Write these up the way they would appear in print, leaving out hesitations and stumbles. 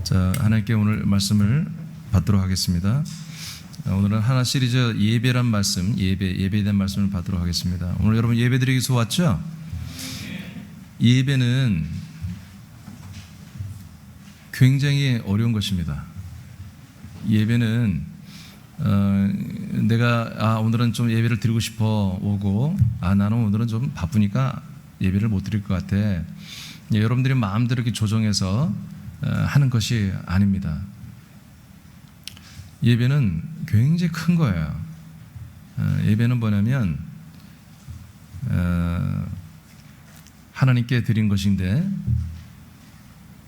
자, 하나님께 오늘 말씀을 받도록 하겠습니다. 오늘은 하나 시리즈 예배란 말씀, 예배에 대한 말씀을 받도록 하겠습니다. 오늘 여러분 예배 드리기 위해서 왔죠? 예배는 굉장히 어려운 것입니다. 예배는 내가 오늘은 좀 예배를 드리고 싶어 오고 나는 오늘은 좀 바쁘니까 예배를 못 드릴 것 같아. 여러분들이 마음대로 이렇게 조정해서 하는 것이 아닙니다. 예배는 굉장히 큰 거예요. 예배는 뭐냐면 하나님께 드린 것인데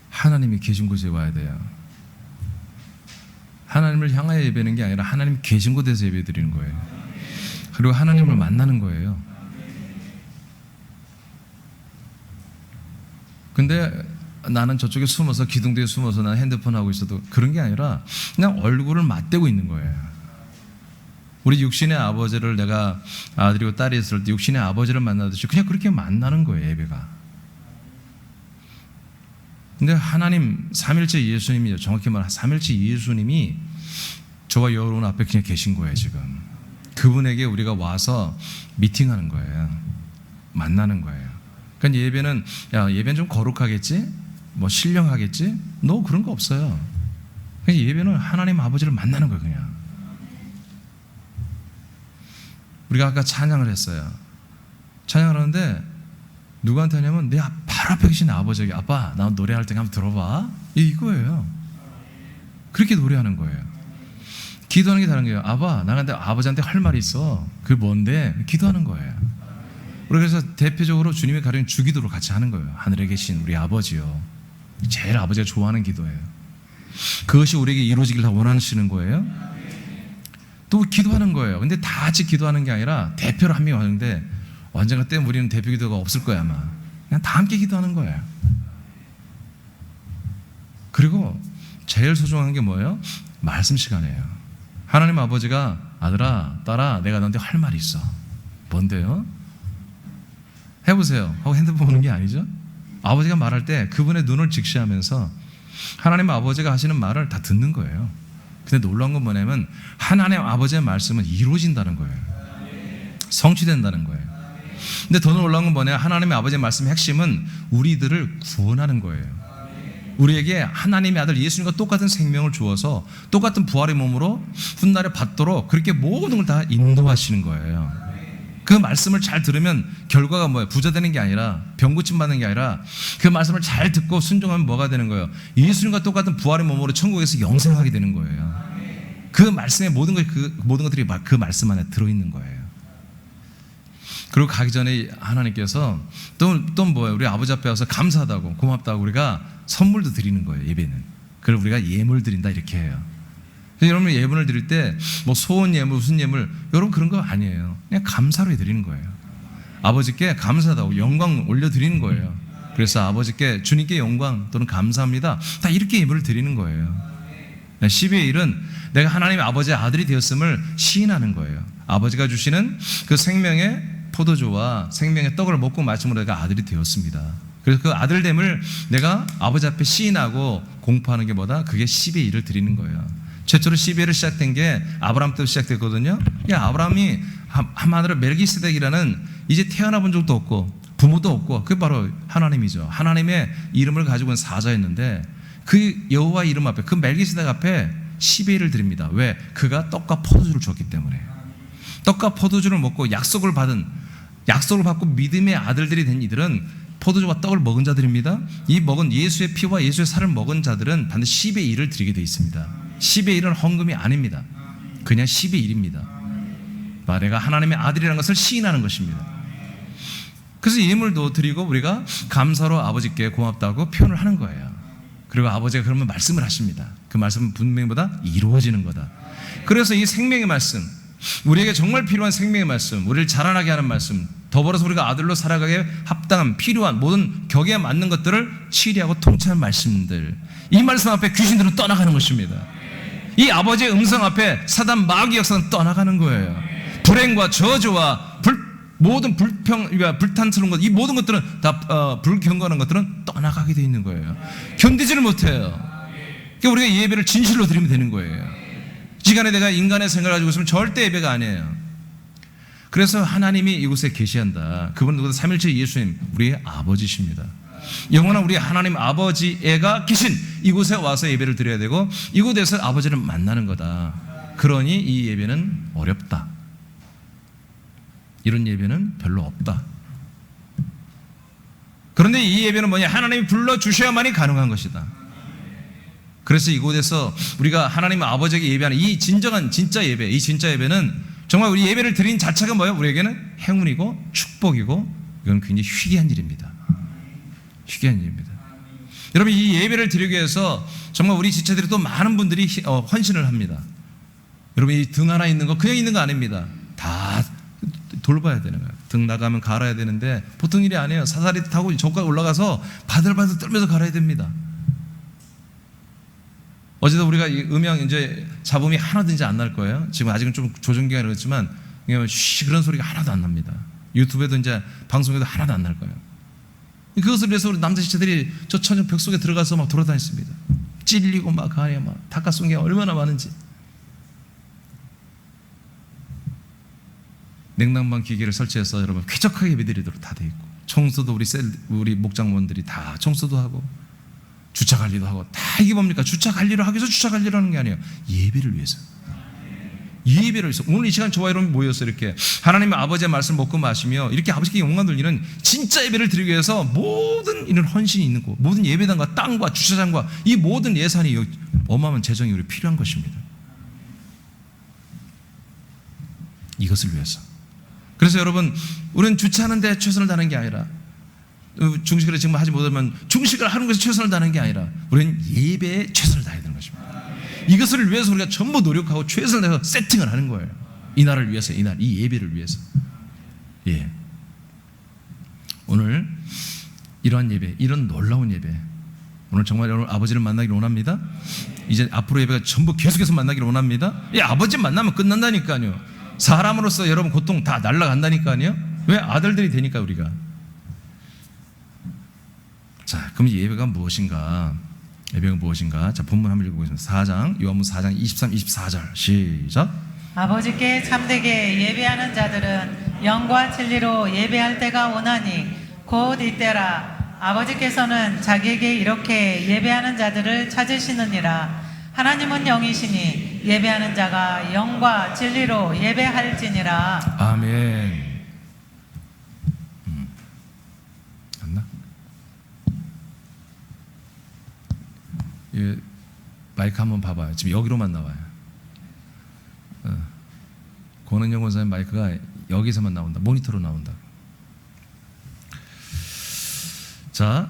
하나님이 계신 곳에 와야 돼요. 하나님을 향하여 예배하는 게 아니라 하나님 계신 곳에서 예배 드리는 거예요. 그리고 하나님을 만나는 거예요. 근데 나는 저쪽에 숨어서 기둥 뒤에 숨어서 난 핸드폰 하고 있어도 그런 게 아니라 그냥 얼굴을 맞대고 있는 거예요. 우리 육신의 아버지를 내가 아들이고 딸이 있을 때 육신의 아버지를 만나듯이 그냥 그렇게 만나는 거예요, 예배가. 근데 하나님 삼일째 예수님이, 정확히 말하면 삼일째 예수님이 저와 여러분 앞에 그냥 계신 거예요. 지금 그분에게 우리가 와서 미팅하는 거예요. 만나는 거예요. 그러니까 예배는 좀 거룩하겠지? 뭐 신령하겠지? 그런 거 없어요. 그냥 예배는 하나님 아버지를 만나는 거예요. 그냥 우리가 아까 찬양을 했어요. 찬양을 하는데 누구한테 하냐면 내 바로 앞에 계신 아버지에게, 아빠 나 노래할 때 한번 들어봐, 이거예요. 그렇게 노래하는 거예요. 기도하는 게 다른 거예요. 아빠 나한테 아버지한테 할 말이 있어. 그게 뭔데? 기도하는 거예요. 우리 그래서 대표적으로 주님이 가르친 주기도를 같이 하는 거예요. 하늘에 계신 우리 아버지요. 제일 아버지가 좋아하는 기도예요. 그것이 우리에게 이루어지길 다 원하시는 거예요. 또 기도하는 거예요. 근데 다 같이 기도하는 게 아니라 대표로 한 명이 왔는데 언젠가 때문에 우리는 대표 기도가 없을 거야 아마. 그냥 다 함께 기도하는 거예요. 그리고 제일 소중한 게 뭐예요? 말씀 시간이에요. 하나님 아버지가 아들아 딸아 내가 너한테 할 말이 있어. 뭔데요? 해보세요 하고 핸드폰 보는 게 아니죠. 아버지가 말할 때 그분의 눈을 직시하면서 하나님 아버지가 하시는 말을 다 듣는 거예요. 근데 놀라운 건 뭐냐면 하나님 아버지의 말씀은 이루어진다는 거예요. 성취된다는 거예요. 근데 더 놀라운 건 뭐냐, 하나님의 아버지의 말씀의 핵심은 우리들을 구원하는 거예요. 우리에게 하나님의 아들 예수님과 똑같은 생명을 주어서 똑같은 부활의 몸으로 훗날에 받도록 그렇게 모든 걸 다 인도하시는 거예요. 그 말씀을 잘 들으면 결과가 뭐예요? 부자 되는 게 아니라 병 고침 받는 게 아니라 그 말씀을 잘 듣고 순종하면 뭐가 되는 거예요? 예수님과 똑같은 부활의 몸으로 천국에서 영생하게 되는 거예요. 그 말씀의 모든 것들이 그 말씀 안에 들어있는 거예요. 그리고 가기 전에 하나님께서 또 뭐예요? 우리 아버지 앞에 와서 감사하다고 고맙다고 우리가 선물도 드리는 거예요. 예배는. 그걸 우리가 예물 드린다 이렇게 해요. 여러분 예물을 드릴 때 뭐 소원 예물 무슨 예물 여러분 그런 거 아니에요. 그냥 감사로 해드리는 거예요. 아버지께 감사하다고 영광 올려드리는 거예요. 그래서 아버지께 주님께 영광 또는 감사합니다 다 이렇게 예물을 드리는 거예요. 12의 1은 내가 하나님의 아버지의 아들이 되었음을 시인하는 거예요. 아버지가 주시는 그 생명의 포도주와 생명의 떡을 먹고 마침으로 내가 아들이 되었습니다. 그래서 그 아들됨을 내가 아버지 앞에 시인하고 공포하는 게 뭐다? 그게 12의 1을 드리는 거예요. 최초로 12회를 시작된 게 아브라함 때부터 시작됐거든요. 아브라함이 한마디로 멜기세덱이라는 이제 태어나 본 적도 없고 부모도 없고 그게 바로 하나님이죠. 하나님의 이름을 가지고 있는 사자였는데 그 여호와 이름 앞에 그 멜기세덱 앞에 12회를 드립니다. 왜? 그가 떡과 포도주를 줬기 때문에. 떡과 포도주를 먹고 약속을 받고 믿음의 아들들이 된 이들은 포도주와 떡을 먹은 자들입니다. 이 먹은 예수의 피와 예수의 살을 먹은 자들은 반드시 10의 1을 드리게 되어 있습니다. 10의 1은 헌금이 아닙니다. 그냥 10의 1입니다. 내가 하나님의 아들이라는 것을 시인하는 것입니다. 그래서 예물도 드리고 우리가 감사로 아버지께 고맙다고 표현을 하는 거예요. 그리고 아버지가 그러면 말씀을 하십니다. 그 말씀은 분명히 뭐다? 이루어지는 거다. 그래서 이 생명의 말씀, 우리에게 정말 필요한 생명의 말씀, 우리를 자라나게 하는 말씀, 더불어서 우리가 아들로 살아가기에 합당한 필요한 모든 격에 맞는 것들을 치리하고 통치하는 말씀들, 이 말씀 앞에 귀신들은 떠나가는 것입니다. 이 아버지의 음성 앞에 사단 마귀 역사는 떠나가는 거예요. 불행과 저주와 모든 불탄스러운 것, 이 모든 것들은 다 불경건한 것들은 떠나가게 돼 있는 거예요. 견디지를 못해요. 그러니까 우리가 예배를 진실로 드리면 되는 거예요. 시간에 내가 인간의 생각을 가지고 있으면 절대 예배가 아니에요. 그래서 하나님이 이곳에 계시한다. 그분은 누구다? 삼일체 예수님, 우리의 아버지십니다. 영원한 우리 하나님 아버지가 계신 이곳에 와서 예배를 드려야 되고 이곳에서 아버지를 만나는 거다. 그러니 이 예배는 어렵다. 이런 예배는 별로 없다. 그런데 이 예배는 뭐냐? 하나님이 불러주셔야만이 가능한 것이다. 그래서 이곳에서 우리가 하나님 아버지에게 예배하는 이 진정한 진짜 예배, 이 진짜 예배는 정말 우리 예배를 드린 자체가 뭐예요? 우리에게는 행운이고 축복이고 이건 굉장히 희귀한 일입니다. 희귀한 일입니다. 여러분, 이 예배를 드리기 위해서 정말 우리 지체들이 또 많은 분들이 헌신을 합니다. 여러분, 이 등 하나 있는 거 그냥 있는 거 아닙니다. 다 돌봐야 되는 거예요. 등 나가면 갈아야 되는데 보통 일이 아니에요. 사다리 타고 저까지 올라가서 바들바들 떨면서 갈아야 됩니다. 어제도 우리가 이 음향 이제 잡음이 하나도 이제 안 날 거예요. 지금 아직은 좀 조정 기간이 그렇지만 그런 소리가 하나도 안 납니다. 유튜브에도 이제 방송에도 하나도 안 날 거예요. 그것을 위해서 우리 남자 지체들이 저 천연 벽 속에 들어가서 막 돌아다녔습니다. 찔리고 막 가냐 막 닦아 쏜 게 얼마나 많은지. 냉난방 기계를 설치해서 여러분 쾌적하게 예배드리도록 다 돼 있고, 청소도 우리 목장원들이 다 청소도 하고 주차 관리도 하고 다. 이게 뭡니까? 주차 관리를 하기 위해서 주차 관리를 하는 게 아니에요. 예배를 위해서. 예배를 위해서. 오늘 이 시간 저와 여러분이 모여서 이렇게 하나님의 아버지의 말씀을 먹고 마시며 이렇게 아버지께 영광 돌리는 진짜 예배를 드리기 위해서 모든 이런 헌신이 있는 곳, 모든 예배당과 땅과 주차장과 이 모든 예산이 어마어마한 재정이 우리 필요한 것입니다. 이것을 위해서. 그래서 여러분, 우리는 주차하는 데 최선을 다하는 게 아니라, 중식을 지금 하지 못하면 중식을 하는 것에 최선을 다하는 게 아니라 우리는 예배에 최선을 다해야 되는 것입니다. 이것을 위해서 우리가 전부 노력하고 최선을 다해서 세팅을 하는 거예요. 이 날을 위해서, 이 예배를 위해서. 예. 오늘 이러한 예배, 이런 놀라운 예배, 오늘 정말 여러분 아버지를 만나기를 원합니다. 이제 앞으로 예배가 전부 계속해서 만나기를 원합니다. 아버지 만나면 끝난다니까요. 사람으로서 여러분 고통 다 날아간다니까요. 왜? 아들들이 되니까 우리가. 자, 그럼 예배가 무엇인가? 예배가 무엇인가? 자, 본문 한번 읽어보겠습니다. 4장, 요한복음 4장 23, 24절 시작. 아버지께 참되게 예배하는 자들은 영과 진리로 예배할 때가 오나니 곧 이때라. 아버지께서는 자기에게 이렇게 예배하는 자들을 찾으시느니라. 하나님은 영이시니 예배하는 자가 영과 진리로 예배할지니라. 아멘. 맞나? 예, 마이크 한번 봐봐요. 지금 여기로만 나와요. 권은영 권사님 마이크가 여기서만 나온다. 모니터로 나온다. 자,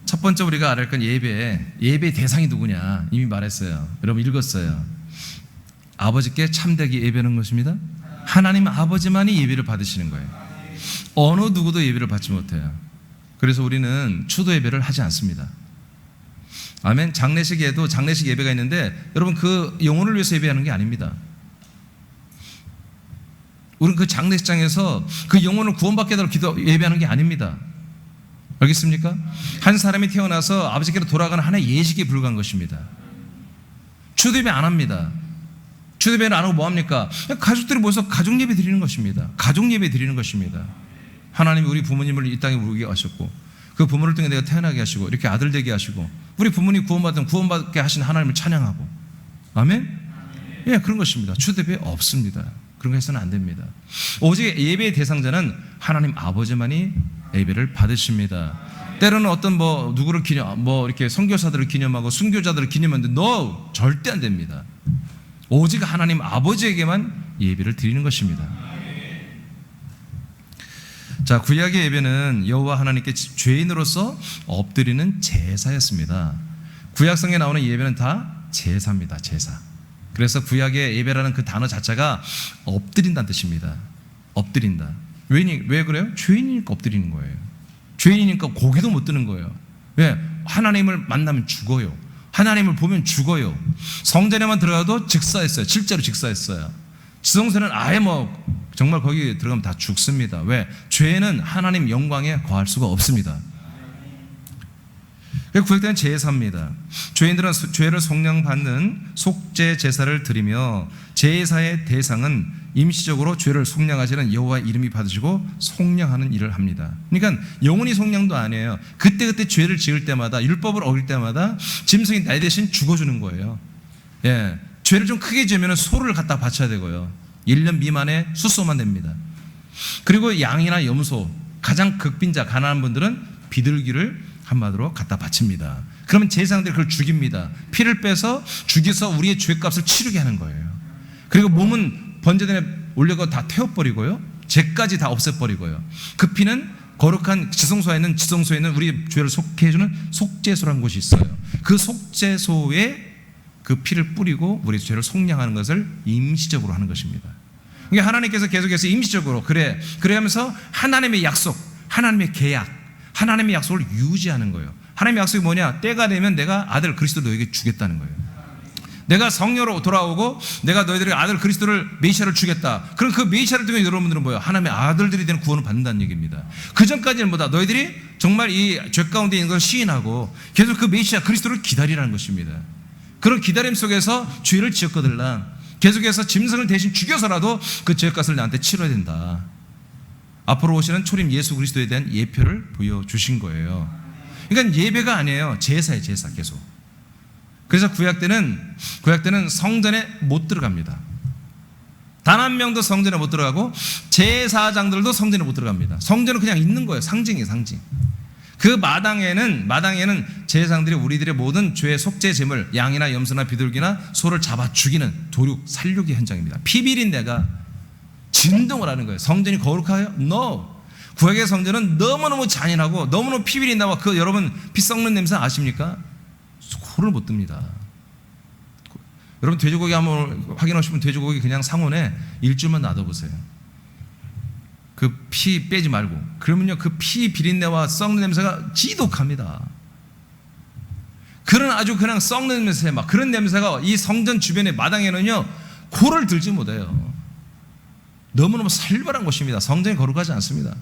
첫 번째 우리가 알아야 할 건 예배의 대상이 누구냐. 이미 말했어요. 여러분 읽었어요. 아버지께 참되게 예배하는 것입니다. 하나님 아버지만이 예배를 받으시는 거예요. 어느 누구도 예배를 받지 못해요. 그래서 우리는 추도 예배를 하지 않습니다. 아멘. 장례식에도 장례식 예배가 있는데 여러분 그 영혼을 위해서 예배하는 게 아닙니다. 우리는 그 장례식장에서 그 영혼을 구원받게 해달라고 예배하는 게 아닙니다. 알겠습니까? 한 사람이 태어나서 아버지께로 돌아가는 하나의 예식에 불과한 것입니다. 추도예배 안 합니다. 추도예배를 안 하고 뭐 합니까? 가족들이 모여서 가족 예배 드리는 것입니다. 가족 예배 드리는 것입니다. 하나님이 우리 부모님을 이 땅에 오게 하셨고 그 부모를 통해 내가 태어나게 하시고 이렇게 아들 되게 하시고 우리 부모님 구원받게 하신 하나님을 찬양하고. 아멘? 예, 그런 것입니다. 추도예배 없습니다. 그런 거 해서는 안 됩니다. 오직 예배의 대상자는 하나님 아버지만이 예배를 받으십니다. 때로는 어떤 누구를 이렇게 선교사들을 기념하고 순교자들을 기념하는데 no, 절대 안 됩니다. 오직 하나님 아버지에게만 예배를 드리는 것입니다. 자, 구약의 예배는 여호와 하나님께 죄인으로서 엎드리는 제사였습니다. 구약성에 나오는 예배는 다 제사입니다. 제사. 그래서 구약의 예배라는 그 단어 자체가 엎드린다는 뜻입니다. 엎드린다. 왜 그래요? 죄인이니까 엎드리는 거예요. 죄인이니까 고개도 못 드는 거예요. 왜? 하나님을 만나면 죽어요. 하나님을 보면 죽어요. 성전에만 들어가도 직사했어요. 실제로 직사했어요. 지성소는 아예 정말 거기 들어가면 다 죽습니다. 왜? 죄는 하나님 영광에 거할 수가 없습니다. 구약되는 제사입니다. 죄인들은 죄를 속량받는 속죄 제사를 드리며 제사의 대상은 임시적으로 죄를 속량하시는 여호와 이름이 받으시고 속량하는 일을 합니다. 그러니까 영원히 속량도 아니에요. 그때그때 죄를 지을 때마다, 율법을 어길 때마다 짐승이 나 대신 죽어주는 거예요. 예, 죄를 좀 크게 지으면 소를 갖다 바쳐야 되고요. 1년 미만의 수소만 됩니다. 그리고 양이나 염소, 가장 극빈자 가난한 분들은 비둘기를 한마디로 갖다 바칩니다. 그러면 제사장들이 그걸 죽입니다. 피를 빼서 죽여서 우리의 죄값을 치르게 하는 거예요. 그리고 몸은 번제단에 올려서 다 태워버리고요, 죄까지 다 없애버리고요, 그 피는 거룩한 지성소에 있는 우리 죄를 속해 해주는 속죄소라는 곳이 있어요. 그 속죄소에 그 피를 뿌리고 우리 죄를 속량하는 것을 임시적으로 하는 것입니다. 그러니까 하나님께서 계속해서 임시적으로 그래 하면서 하나님의 약속, 하나님의 계약, 하나님의 약속을 유지하는 거예요. 하나님의 약속이 뭐냐? 때가 되면 내가 아들 그리스도 너에게 주겠다는 거예요. 내가 성령으로 돌아오고 내가 너희들의 아들 그리스도를 메시아를 주겠다. 그럼 그 메시아를 통해 여러분들은 뭐예요? 하나님의 아들들이 되는 구원을 받는다는 얘기입니다. 그 전까지는 뭐다? 너희들이 정말 이 죄 가운데 있는 것을 시인하고 계속 그 메시아 그리스도를 기다리라는 것입니다. 그런 기다림 속에서 죄를 지었거들라 계속해서 짐승을 대신 죽여서라도 그 죄값을 나한테 치러야 된다. 앞으로 오시는 초림 예수 그리스도에 대한 예표를 보여주신 거예요. 그러니까 예배가 아니에요. 제사예요. 제사 계속. 그래서 구약 때는 성전에 못 들어갑니다. 단 한 명도 성전에 못 들어가고 제사장들도 성전에 못 들어갑니다. 성전은 그냥 있는 거예요. 상징이에요. 상징. 그 마당에는 제사장들이 우리들의 모든 죄의 속죄 제물, 양이나 염소나 비둘기나 소를 잡아 죽이는 도륙, 살육의 현장입니다. 피비린내가 진동을 하는 거예요. 성전이 거룩해요? No. 구약의 성전은 너무너무 잔인하고 너무너무 피비린내와 그 여러분 피 썩는 냄새 아십니까? 코를 못 듭니다. 여러분 돼지고기 한번 확인하시면 돼지고기 그냥 상온에 일주일만 놔둬보세요. 그 피 빼지 말고. 그러면요 그 피 비린내와 썩는 냄새가 지독합니다. 그런 아주 그냥 썩는 냄새 막 그런 냄새가 이 성전 주변의 마당에는요 코를 들지 못해요. 너무너무 살벌한 곳입니다. 성전이 거룩하지 않습니다.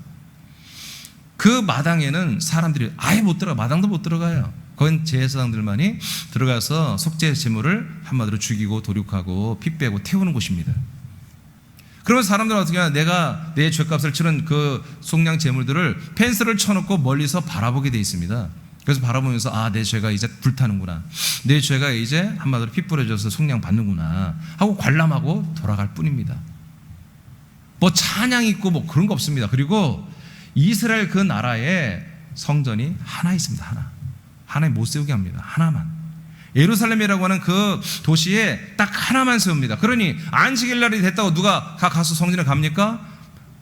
그 마당에는 사람들이 아예 못 들어가, 마당도 못 들어가요. 거긴 제사장들만이 들어가서 속죄 제물을 한마디로 죽이고 도륙하고 피 빼고 태우는 곳입니다. 그러면 사람들은 어떻게 하냐? 내가 내 죄값을 치른 그 속량 제물들을 펜스를 쳐놓고 멀리서 바라보게 돼 있습니다. 그래서 바라보면서 아, 내 죄가 이제 불타는구나, 내 죄가 이제 한마디로 피 뿌려져서 속량 받는구나 하고 관람하고 돌아갈 뿐입니다. 뭐 찬양 있고 뭐 그런 거 없습니다. 그리고 이스라엘 그 나라에 성전이 하나 있습니다. 하나에 못 세우게 합니다. 하나만. 예루살렘이라고 하는 그 도시에 딱 하나만 세웁니다. 그러니 안식일 날이 됐다고 누가 가서 성전에 갑니까?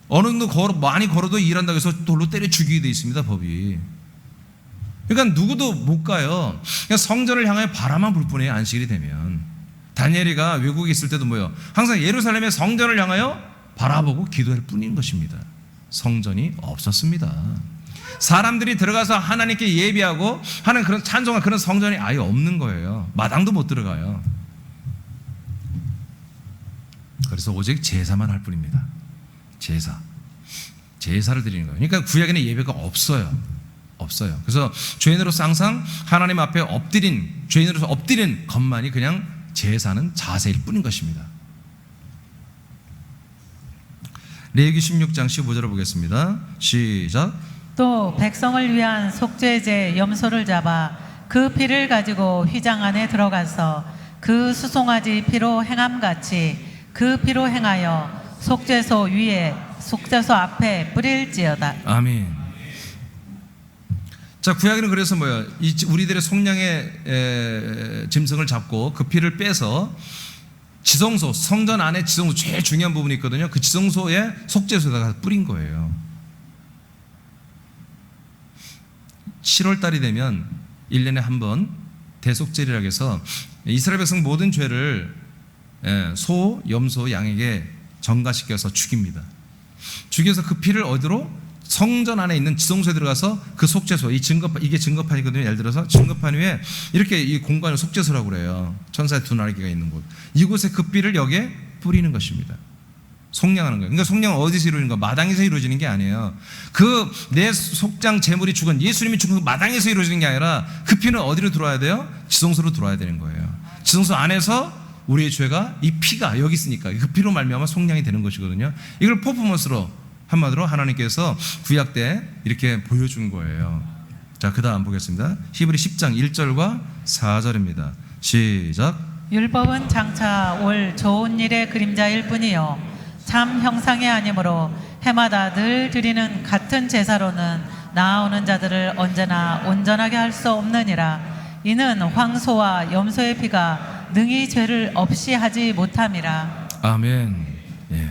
어느 정도 많이 걸어도 일한다고 해서 돌로 때려 죽이게 돼 있습니다. 법이. 그러니까 누구도 못 가요. 그냥 성전을 향해 바라만 불 뿐이에요. 안식일이 되면. 다니엘이가 외국에 있을 때도 뭐예요? 항상 예루살렘의 성전을 향하여 바라보고 기도할 뿐인 것입니다. 성전이 없었습니다. 사람들이 들어가서 하나님께 예배하고 하는 그런 찬송한 그런 성전이 아예 없는 거예요. 마당도 못 들어가요. 그래서 오직 제사만 할 뿐입니다. 제사를 드리는 거예요. 그러니까 구약에는 예배가 없어요. 그래서 죄인으로서 항상 하나님 앞에 죄인으로서 엎드린 것만이 그냥 제사는 자세일 뿐인 것입니다. 레위기 16장 15절을 보겠습니다. 시작. 또 백성을 위한 속죄제 염소를 잡아 그 피를 가지고 휘장 안에 들어가서 그 수송아지 피로 행함같이 그 피로 행하여 속죄소 위에 속죄소 앞에 뿌릴지어다. 아멘. 자, 구약에는 그래서 뭐예요? 우리들의 속량의 짐승을 잡고 그 피를 빼서 지성소, 성전 안에 지성소 제일 중요한 부분이 있거든요. 그 지성소에 속죄소에다가 뿌린 거예요. 7월 달이 되면 1년에 한 번 대속죄리라고 해서 이스라엘 백성 모든 죄를 소, 염소, 양에게 전가시켜서 죽입니다. 죽여서 그 피를 어디로? 성전 안에 있는 지성소에 들어가서 그 속죄소, 이게 증거판이거든요. 예를 들어서 증거판 위에 이렇게 이 공간을 속죄소라고 그래요. 천사의 두 날개가 있는 곳. 이곳에 그 피를 여기에 뿌리는 것입니다. 속량하는 거예요. 그러니까 속량은 어디서 이루어지는 거야? 마당에서 이루어지는 게 아니에요. 그 내 속장 제물이 죽은 예수님이 죽은 그 마당에서 이루어지는 게 아니라 그 피는 어디로 들어와야 돼요? 지성소로 들어와야 되는 거예요. 지성소 안에서 우리의 죄가 이 피가 여기 있으니까 그 피로 말미암아 속량이 되는 것이거든요. 이걸 퍼포먼스로 한마디로 하나님께서 구약 때 이렇게 보여준 거예요. 자, 그 다음 보겠습니다. 히브리 10장 1절과 4절입니다. 시작. 율법은 장차 올 좋은 일의 그림자일 뿐이요 참 형상이 아니므로 해마다 늘 드리는 같은 제사로는 나아오는 자들을 언제나 온전하게 할 수 없느니라. 이는 황소와 염소의 피가 능히 죄를 없이 하지 못함이라. 아멘. 예.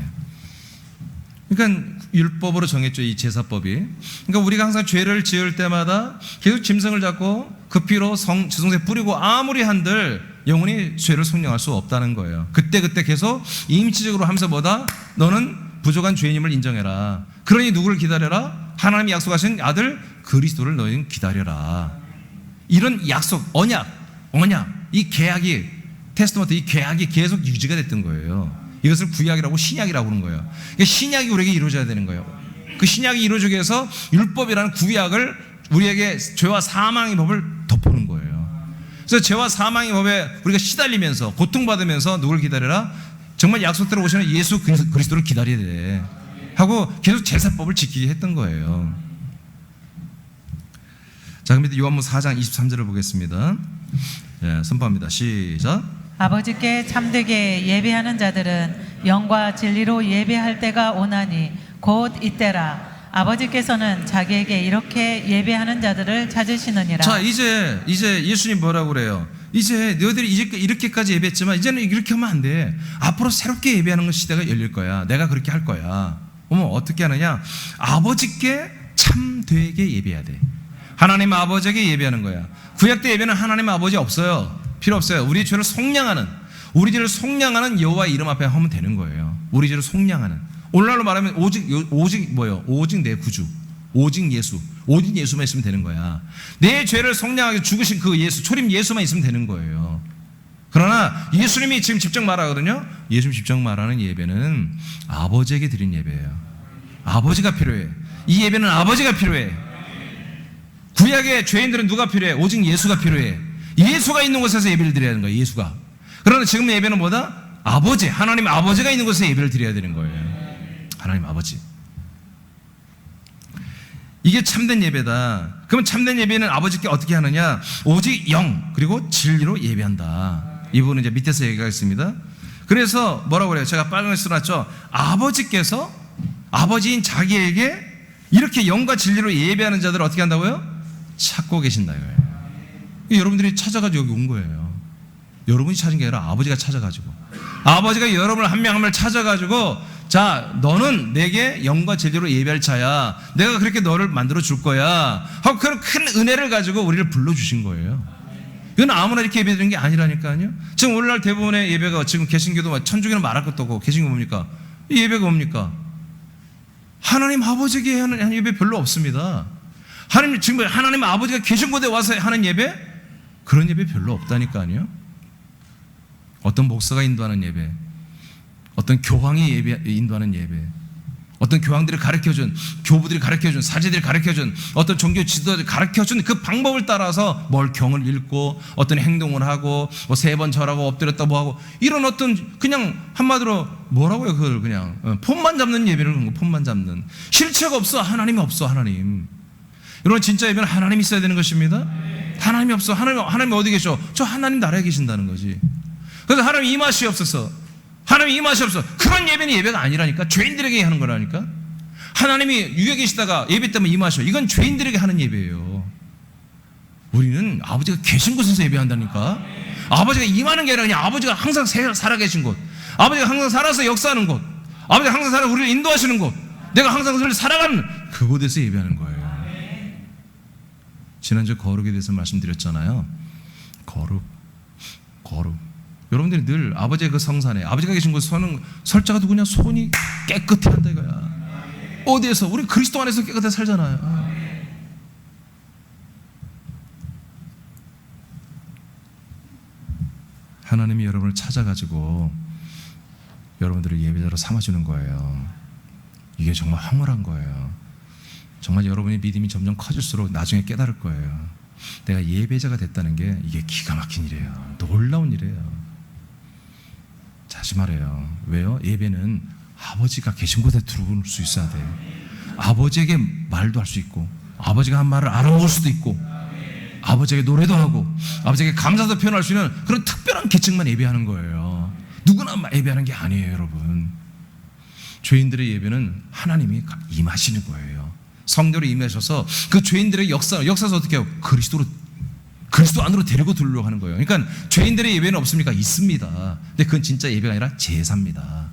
그러니까 율법으로 정했죠, 이 제사법이. 그러니까 우리가 항상 죄를 지을 때마다 계속 짐승을 잡고 그 피로 지성소에 뿌리고 아무리 한들 영원히 죄를 속량할 수 없다는 거예요. 그때 계속 임시적으로 하면서 뭐다? 너는 부족한 죄인임을 인정해라. 그러니 누구를 기다려라? 하나님이 약속하신 아들 그리스도를 너희는 기다려라. 이런 약속, 언약, 이 계약이 테스트먼트, 이 계약이 계속 유지가 됐던 거예요. 이것을 구약이라고 신약이라고 하는 거예요. 그러니까 신약이 우리에게 이루어져야 되는 거예요. 그 신약이 이루어지기 위해서 율법이라는 구약을 우리에게 죄와 사망의 법을 덮어놓은 거예요. 그래서 죄와 사망의 법에 우리가 시달리면서 고통받으면서 누굴 기다려라? 정말 약속대로 오시는 예수 그리스도를 기다려야 돼 하고 계속 제사법을 지키게 했던 거예요. 자, 그럼 요한복음 4장 23절을 보겠습니다. 예, 선포합니다. 시작. 아버지께 참되게 예배하는 자들은 영과 진리로 예배할 때가 오나니 곧 이때라. 아버지께서는 자기에게 이렇게 예배하는 자들을 찾으시느니라. 자, 이제 예수님 뭐라고 그래요? 이제 너희들이 이렇게까지 예배했지만 이제는 이렇게 하면 안 돼. 앞으로 새롭게 예배하는 시대가 열릴 거야. 내가 그렇게 할 거야. 어떻게 하느냐? 아버지께 참되게 예배해야 돼. 하나님 아버지에게 예배하는 거야. 구약 때 예배는 하나님 아버지 없어요. 필요 없어요. 우리의 죄를 속량하는, 우리 죄를 속량하는 여호와 이름 앞에 하면 되는 거예요. 우리 죄를 속량하는. 오늘날로 말하면 오직 내 구주, 오직 예수만 있으면 되는 거야. 내 죄를 속량하게 죽으신 그 예수, 초림 예수만 있으면 되는 거예요. 그러나 예수님이 지금 직접 말하거든요. 예수님 직접 말하는 예배는 아버지에게 드린 예배예요. 아버지가 필요해. 이 예배는 아버지가 필요해. 구약의 죄인들은 누가 필요해? 오직 예수가 필요해. 예수가 있는 곳에서 예배를 드려야 하는 거예요. 예수가. 그러나 지금 예배는 뭐다? 아버지, 하나님 아버지가 있는 곳에서 예배를 드려야 되는 거예요. 하나님 아버지. 이게 참된 예배다. 그러면 참된 예배는 아버지께 어떻게 하느냐? 오직 영 그리고 진리로 예배한다. 이 부분은 이제 밑에서 얘기가 있습니다. 그래서 뭐라고 그래요? 제가 빨간에 써놨죠. 아버지께서 아버지인 자기에게 이렇게 영과 진리로 예배하는 자들을 어떻게 한다고요? 찾고 계신다 이거예요. 여러분들이 찾아가지고 여기 온 거예요. 여러분이 찾은 게 아니라 아버지가 찾아가지고, 아버지가 여러분을 한 명 한 명 찾아가지고, 자, 너는 내게 영과 진리로 예배할 자야. 내가 그렇게 너를 만들어 줄 거야 하고 그런 큰 은혜를 가지고 우리를 불러주신 거예요. 이건 아무나 이렇게 예배드리는 게 아니라니까요. 지금 오늘날 대부분의 예배가, 지금 개신교도 천주교는 말할 것도 없고, 개신교 뭡니까? 이 예배가 뭡니까? 하나님 아버지에게 하는 예배 별로 없습니다. 지금 하나님 아버지가 계신 곳에 와서 하는 예배? 그런 예배 별로 없다니까요. 어떤 목사가 인도하는 예배, 어떤 교황이 인도하는 예배, 어떤 교황들이 가르쳐준, 교부들이 가르쳐준, 사제들이 가르쳐준, 어떤 종교 지도자들이 가르쳐준 그 방법을 따라서 뭘 경을 읽고 어떤 행동을 하고 뭐 3번 절하고 엎드렸다 뭐 하고 이런 어떤 그냥 한마디로 뭐라고요? 그걸 그냥 폼만 잡는 예배를 그런 거, 폼만 잡는. 실체가 없어. 하나님이 없어. 하나님. 여러분 진짜 예배는 하나님이 있어야 되는 것입니다. 하나님이 없어. 하나님이 어디 계셔? 저 하나님 나라에 계신다는 거지. 그래서 하나님 이 맛이 없어서, 하나님 이 맛이 없어. 그런 예배는 예배가 아니라니까. 죄인들에게 하는 거라니까. 하나님이 위에 계시다가 예배 때문에 임하셔. 이건 죄인들에게 하는 예배예요. 우리는 아버지가 계신 곳에서 예배한다니까. 아버지가 임하는 게 아니라 그냥 아버지가 항상 살아계신 곳, 아버지가 항상 살아서 역사하는 곳, 아버지가 항상 살아 우리를 인도하시는 곳, 내가 항상 그를 살아가는 그곳에서 예배하는 거예요. 지난주 거룩에 대해서 말씀드렸잖아요. 거룩. 여러분들이 늘 아버지의 그 성산에, 아버지가 계신 곳에 설자가도 그냥 손이 깨끗해 한다 이거야. 어디에서? 우리 그리스도 안에서 깨끗하게 살잖아요. 하나님이 여러분을 찾아가지고 여러분들을 예배자로 삼아주는 거예요. 이게 정말 황홀한 거예요. 정말 여러분의 믿음이 점점 커질수록 나중에 깨달을 거예요. 내가 예배자가 됐다는 게 이게 기가 막힌 일이에요. 놀라운 일이에요. 다시 말해요. 왜요? 예배는 아버지가 계신 곳에 들어올 수 있어야 돼요. 아버지에게 말도 할 수 있고, 아버지가 한 말을 알아볼 수도 있고, 아버지에게 노래도 하고, 아버지에게 감사도 표현할 수 있는 그런 특별한 계층만 예배하는 거예요. 누구나 예배하는 게 아니에요, 여러분. 죄인들의 예배는 하나님이 임하시는 거예요. 성도로 임하셔서 그 죄인들의 역사에서 어떻게 해요? 그리스도 안으로 데리고 들으려고 하는 거예요. 그러니까 죄인들의 예배는 없습니까? 있습니다. 근데 그건 진짜 예배가 아니라 제사입니다.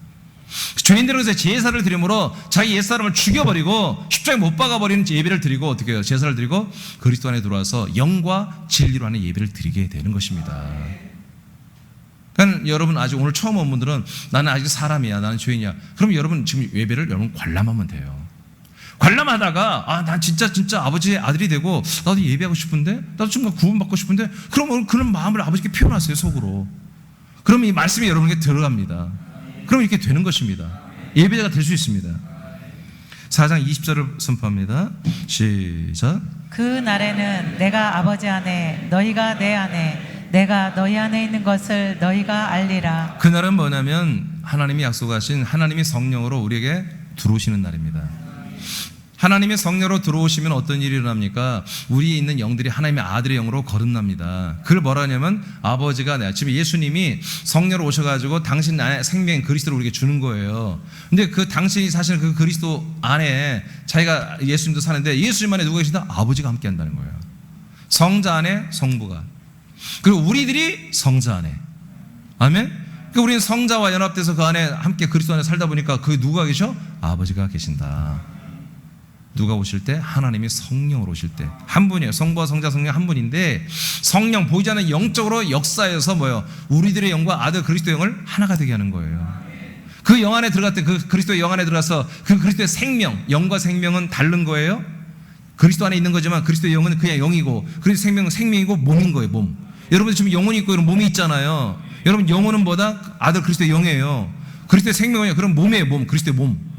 죄인들은 제사를 드림으로 자기 옛사람을 죽여버리고 십자가에 못 박아버리는 예배를 드리고, 어떻게 해요? 제사를 드리고 그리스도 안에 들어와서 영과 진리로 하는 예배를 드리게 되는 것입니다. 그러니까 여러분 아직 오늘 처음 온 분들은 나는 아직 사람이야, 나는 죄인이야. 그럼 여러분 지금 예배를 여러분 관람하면 돼요. 관람하다가 난 진짜 아버지의 아들이 되고 나도 예배하고 싶은데, 나도 좀 구원받고 싶은데, 그럼 그런 마음을 아버지께 표현하세요, 속으로. 그럼 이 말씀이 여러분에게 들어갑니다. 그럼 이렇게 되는 것입니다. 예배자가 될 수 있습니다. 4장 20절을 선포합니다. 시작. 그 날에는 내가 아버지 안에, 너희가 내 안에, 내가 너희 안에 있는 것을 너희가 알리라. 그날은 뭐냐면 하나님이 약속하신 하나님이 성령으로 우리에게 들어오시는 날입니다. 하나님의 성령으로 들어오시면 어떤 일이 일어납니까? 우리에 있는 영들이 하나님의 아들의 영으로 거듭납니다. 그걸 뭐라 하냐면 아버지가 지금 예수님이 성령으로 오셔가지고 당신 안에 생명 그리스도를 우리에게 주는 거예요. 근데 그 당신이 사실 그 그리스도 안에 자기가 예수님도 사는데 예수님 안에 누가 계신다? 아버지가 함께 한다는 거예요. 성자 안에 성부가, 그리고 우리들이 성자 안에. 아멘? 그러니까 우리는 성자와 연합돼서 그 안에 함께 그리스도 안에 살다 보니까 그 누가 계셔? 아버지가 계신다. 누가 오실 때? 하나님이 성령으로 오실 때 한 분이에요. 성부와 성자 성령 한 분인데, 성령 보이지 않는 영적으로 역사에서 뭐예요? 우리들의 영과 아들 그리스도의 영을 하나가 되게 하는 거예요. 그 영 안에 들어갔을 때, 그 그리스도의 영 안에 들어가서 그 그리스도의 생명, 영과 생명은 다른 거예요. 그리스도 안에 있는 거지만 그리스도의 영은 그냥 영이고, 그리스도 생명은 생명이고 몸인 거예요. 몸. 여러분 지금 영혼이 있고 이런 몸이 있잖아요. 여러분 영혼은 뭐다? 아들 그리스도의 영이에요. 그리스도의 생명이에요. 그럼 몸이에요. 몸. 그리스도의 몸.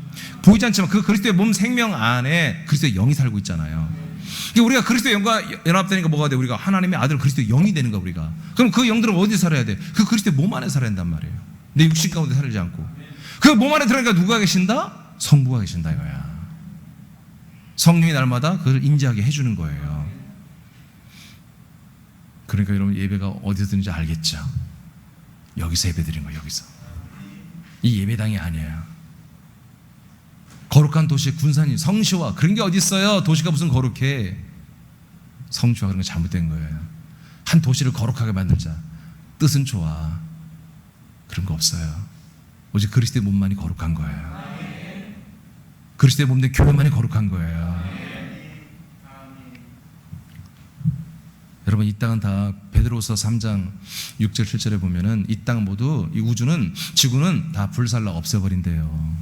보이지 않지만 그 그리스도의 몸 생명 안에 그리스도의 영이 살고 있잖아요. 그러니까 우리가 그리스도의 영과 연합되니까 뭐가 돼? 우리가 하나님의 아들 그리스도의 영이 되는 거야, 우리가. 그럼 그 영들은 어디 살아야 돼? 그 그리스도의 몸 안에 살아야 한단 말이에요. 내 육신 가운데 살지 않고. 그 몸 안에 들어가니까 누가 계신다? 성부가 계신다 이거야. 성령이 날마다 그걸 인지하게 해주는 거예요. 그러니까 여러분 예배가 어디서 드는지 알겠죠? 여기서 예배 드리는 거예요. 여기서. 이 예배당이 아니에요. 거룩한 도시의 군산이 성시화 그런 게 어디 있어요? 도시가 무슨 거룩해? 성시화 그런 거 잘못된 거예요. 한 도시를 거룩하게 만들자. 뜻은 좋아. 그런 거 없어요. 오직 그리스도의 몸만이 거룩한 거예요. 그리스도의 몸 된 교회만이 거룩한 거예요. 여러분 이 땅은 다 베드로서 3장 6절 7절에 보면은 이 땅 모두, 이 우주는, 지구는 다 불살라 없애버린대요.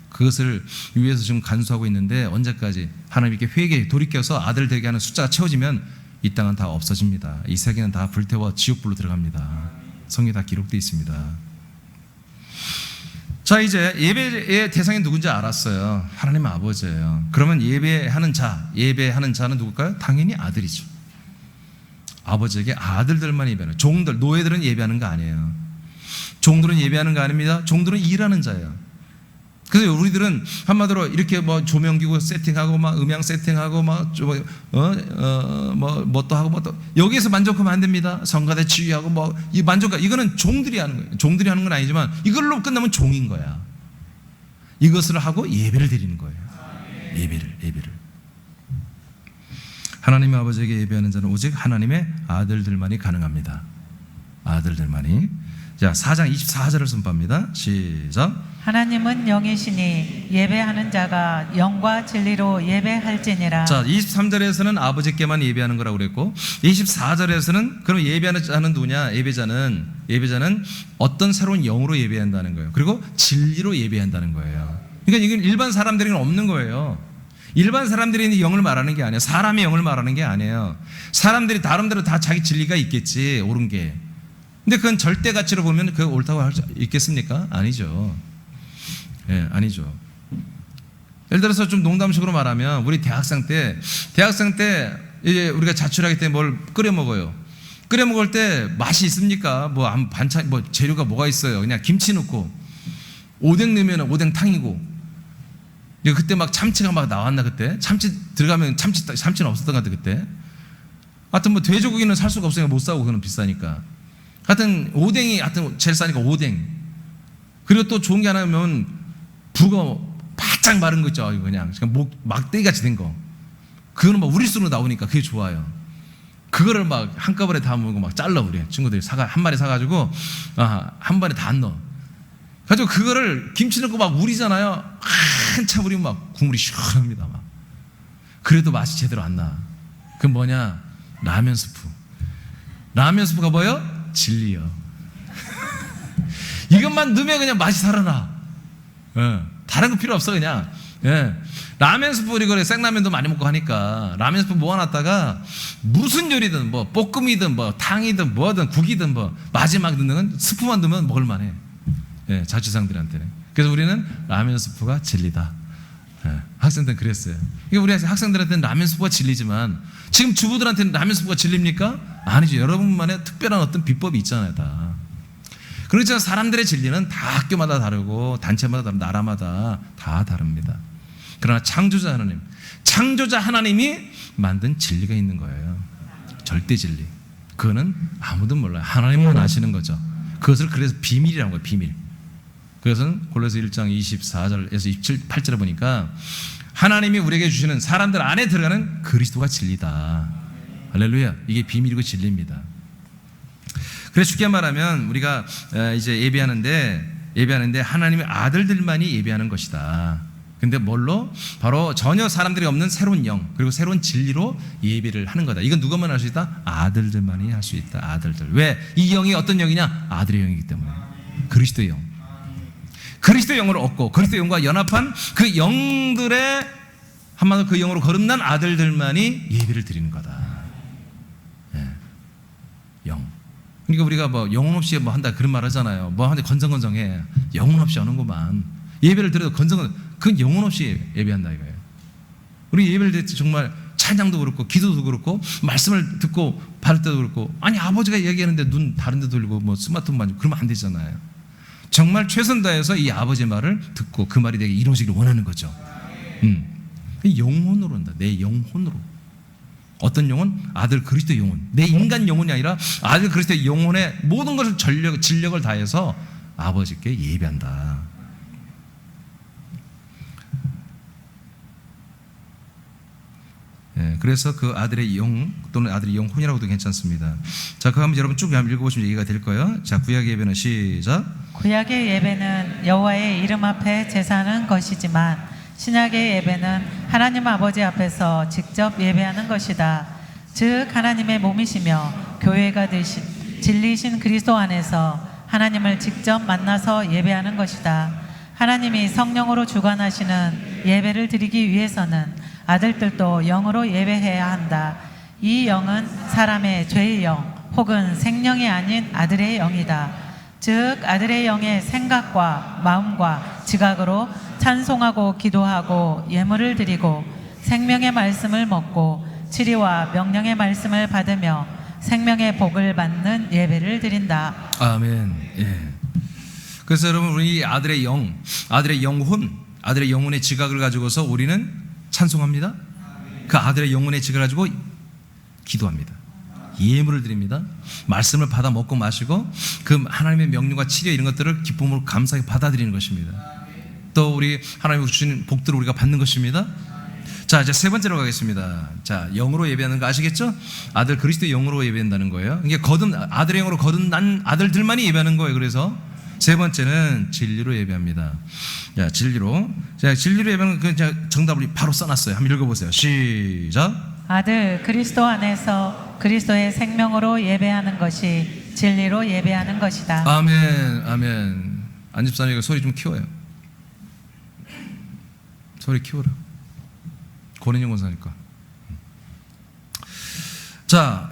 그것을 위해서 지금 간수하고 있는데 언제까지? 하나님께 회개 돌이켜서 아들 되게 하는 숫자가 채워지면 이 땅은 다 없어집니다. 이 세계는 다 불태워 지옥불로 들어갑니다. 성경에 다 기록되어 있습니다. 자, 이제 예배의 대상이 누군지 알았어요. 하나님 아버지예요. 그러면 예배하는 자는 누굴까요? 당연히 아들이죠. 아버지에게 아들들만 예배하는, 종들, 노예들은 예배하는 거 아니에요. 종들은 예배하는 거 아닙니다. 종들은 일하는 자예요. 그래서 우리들은 한마디로 이렇게 뭐 조명기구 세팅하고 막 음향 세팅하고 막 뭐 또 하고 뭐 또 여기에서 만족하면 안 됩니다. 성가대 지휘하고 뭐 이 만족하, 이거는 종들이 하는 거예요. 종들이 하는 건 아니지만 이걸로 끝나면 종인 거야. 이것을 하고 예배를 드리는 거예요. 예배를. 하나님의 아버지에게 예배하는 자는 오직 하나님의 아들들만이 가능합니다. 아들들만이. 자, 4장 24절을 선포합니다. 시작. 하나님은 영이시니 예배하는 자가 영과 진리로 예배할지니라. 자, 23절에서는 아버지께만 예배하는 거라고 그랬고, 24절에서는 그럼 예배하는 자는 누구냐? 예배자는 어떤 새로운 영으로 예배한다는 거예요. 그리고 진리로 예배한다는 거예요. 그러니까 이건 일반 사람들에게는 없는 거예요. 일반 사람들이 있는 영을 말하는 게 아니에요. 사람의 영을 말하는 게 아니에요. 사람들이 나름대로 다 자기 진리가 있겠지, 옳은 게. 근데 그건 절대 가치로 보면 그게 옳다고 할 수 있겠습니까? 아니죠. 예, 아니죠. 예를 들어서 좀 농담식으로 말하면 우리 대학생 때 이제 우리가 자취하기 때 뭘 끓여 먹어요. 끓여 먹을 때 맛이 있습니까? 뭐 반찬 뭐 재료가 뭐가 있어요? 그냥 김치 넣고 오뎅 넣으면 오뎅탕이고. 그때 막 참치가 막 나왔나 그때? 참치 들어가면 참치는 없었던 것 같아 그때. 하여튼 뭐 돼지고기는 살 수가 없으니까 못 사고 그거는 비싸니까. 하여튼 오뎅이 하여튼 제일 싸니까 오뎅. 그리고 또 좋은 게 하나면 북어 바짝 마른 거 있죠. 그냥 막대기 같이 된 거. 그거는 막 우리수로 나오니까 그게 좋아요. 그거를 막 한꺼번에 다 먹고 막 잘라 우리 친구들이 한 마리 사가지고 한 번에 다 안 넣어. 가지고 그거를 김치 넣고 막 우리잖아요. 한참 우리면 막 국물이 시원합니다. 막. 그래도 맛이 제대로 안 나. 그건 뭐냐? 라면 스프. 라면 스프가 뭐예요? 진리요. 이것만 넣으면 그냥 맛이 살아나. 예. 다른 거 필요 없어 그냥. 예. 라면 스프 우리 생라면도 많이 먹고 하니까 라면 스프 모아놨다가 무슨 요리든 뭐 볶음이든 뭐 탕이든 뭐든 국이든 뭐 마지막 넣는 건 스프만 넣으면 먹을만해. 예, 자취생들한테는. 그래서 우리는 라면 스프가 진리다. 예, 학생들은 그랬어요. 이게 우리 학생들한테는 라면 스프가 진리지만 지금 주부들한테는 라면 스프가 진리입니까? 아니죠. 여러분만의 특별한 어떤 비법이 있잖아요, 다. 그렇지만 사람들의 진리는 다 학교마다 다르고 단체마다 다르고 나라마다 다 다릅니다. 그러나 창조자 하나님이 만든 진리가 있는 거예요. 절대 진리. 그거는 아무도 몰라요. 하나님만 아시는 거죠. 그것을 그래서 비밀이라는 거예요. 비밀. 그것은 골로새 1장 24절에서 28절에 보니까 하나님이 우리에게 주시는 사람들 안에 들어가는 그리스도가 진리다. 할렐루야. 이게 비밀이고 진리입니다. 그래서 쉽게 말하면 우리가 이제 예배하는데 하나님의 아들들만이 예배하는 것이다. 근데 뭘로? 바로 전혀 사람들이 없는 새로운 영 그리고 새로운 진리로 예배를 하는 거다. 이건 누가만 할 수 있다? 아들들만이 할 수 있다. 아들들. 왜? 이 영이 어떤 영이냐? 아들의 영이기 때문에. 그리스도의 영. 그리스도의 영으로 얻고 그리스도의 영과 연합한 그 영들의 한마디로 그 영으로 거듭난 아들들만이 예배를 드리는 거다. 예. 영. 그러니까 우리가 뭐 영혼 없이 뭐 한다 그런 말 하잖아요. 뭐 하는데 건성건성해. 영혼 없이 하는구만. 예배를 드려도 그건 영혼 없이 예배한다 이거예요. 우리 예배를 드릴 때 정말 찬양도 그렇고 기도도 그렇고 말씀을 듣고 받을 때도 그렇고 아니 아버지가 얘기하는데 눈 다른 데 돌리고 뭐 스마트폰 만지고 그러면 안 되잖아요. 정말 최선 다해서 이 아버지의 말을 듣고 그 말이 되게 이루어지길 원하는 거죠. 영혼으로 한다. 내 영혼으로. 어떤 영혼? 아들 그리스도의 영혼. 내 인간 영혼이 아니라 아들 그리스도의 영혼의 모든 것을 진력을 다해서 아버지께 예배한다. 예, 그래서 그 아들의 영 또는 아들의 영혼이라고도 괜찮습니다. 자, 그거 한번 여러분 쭉 읽어보시면 얘기가 될 거예요. 자, 구약의 예배는 시작. 구약의 예배는 여호와의 이름 앞에 제사하는 것이지만 신약의 예배는 하나님 아버지 앞에서 직접 예배하는 것이다. 즉 하나님의 몸이시며 교회가 되신 진리이신 그리스도 안에서 하나님을 직접 만나서 예배하는 것이다. 하나님이 성령으로 주관하시는 예배를 드리기 위해서는 아들들도 영으로 예배해야 한다. 이 영은 사람의 죄의 영 혹은 생명이 아닌 아들의 영이다. 즉 아들의 영의 생각과 마음과 지각으로 찬송하고 기도하고 예물을 드리고 생명의 말씀을 먹고 치리와 명령의 말씀을 받으며 생명의 복을 받는 예배를 드린다. 아멘. 예. 그래서 여러분 우리 아들의 영, 아들의 영혼, 아들의 영혼의 지각을 가지고서 우리는 찬송합니다. 그 아들의 영혼의 지각을 가지고 기도합니다. 예물을 드립니다. 말씀을 받아 먹고 마시고 그 하나님의 명령과 치료 이런 것들을 기쁨으로 감사하게 받아들이는 것입니다. 또 우리 하나님이 주신 복들을 우리가 받는 것입니다. 자, 이제 세 번째로 가겠습니다. 자, 영으로 예배하는 거 아시겠죠? 아들 그리스도의 영으로 예배한다는 거예요. 이게 아들의 영으로 거듭난 아들들만이 예배하는 거예요. 그래서 세 번째는 진리로 예배합니다. 자, 진리로 예배하는 그 정답을 바로 써놨어요. 한번 읽어보세요. 시작. 아들 그리스도 안에서 그리스도의 생명으로 예배하는 것이 진리로 예배하는 것이다. 아멘, 아멘. 안집사님이 소리 좀 키워요. 소리 키워라. 권인영 권사니까. 자,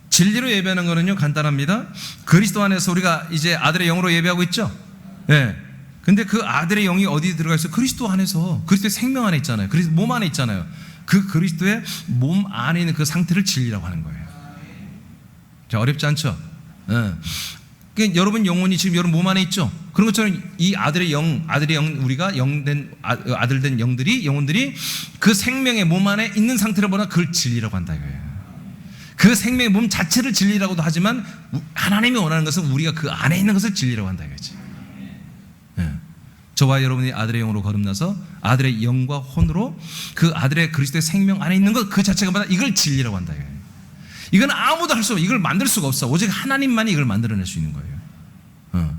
진리로 예배하는 거는요 간단합니다. 그리스도 안에서 우리가 이제 아들의 영으로 예배하고 있죠. 예. 근데 그 아들의 영이 어디에 들어가 있어요? 그리스도 안에서, 그리스도의 생명 안에 있잖아요. 그리스도 몸 안에 있잖아요. 그 그리스도의 몸 안에 있는 그 상태를 진리라고 하는 거예요. 자, 어렵지 않죠? 그러니까 여러분 영혼이 지금 여러분 몸 안에 있죠? 그런 것처럼 이 아들의 영, 우리가 아들 된 영혼들이 그 생명의 몸 안에 있는 상태를 보나 그걸 진리라고 한다 이거예요. 그 생명의 몸 자체를 진리라고도 하지만 하나님이 원하는 것은 우리가 그 안에 있는 것을 진리라고 한다 이거지. 저와 여러분이 아들의 영으로 거듭나서 아들의 영과 혼으로 그 아들의 그리스도의 생명 안에 있는 것 그 자체가 뭐다? 이걸 진리라고 한다 이거예요. 이건 아무도 할 수 없어. 이걸 만들 수가 없어. 오직 하나님만이 이걸 만들어낼 수 있는 거예요.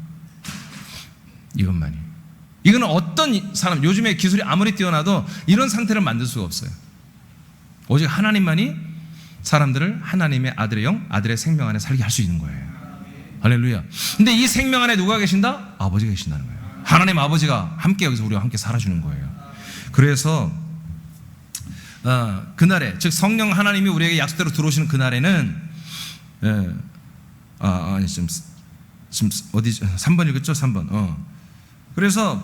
이것만이. 이거는 어떤 사람, 요즘에 기술이 아무리 뛰어나도 이런 상태를 만들 수가 없어요. 오직 하나님만이 사람들을 하나님의 아들의 영, 아들의 생명 안에 살게 할 수 있는 거예요. 할렐루야. 근데 이 생명 안에 누가 계신다? 아버지가 계신다는 거예요. 하나님 아버지가 함께 여기서 우리와 함께 살아주는 거예요. 그래서 그날에, 즉 성령 하나님이 우리에게 약속대로 들어오시는 그날에는 아니 지금 어디 3번 읽었죠? 3번. 그래서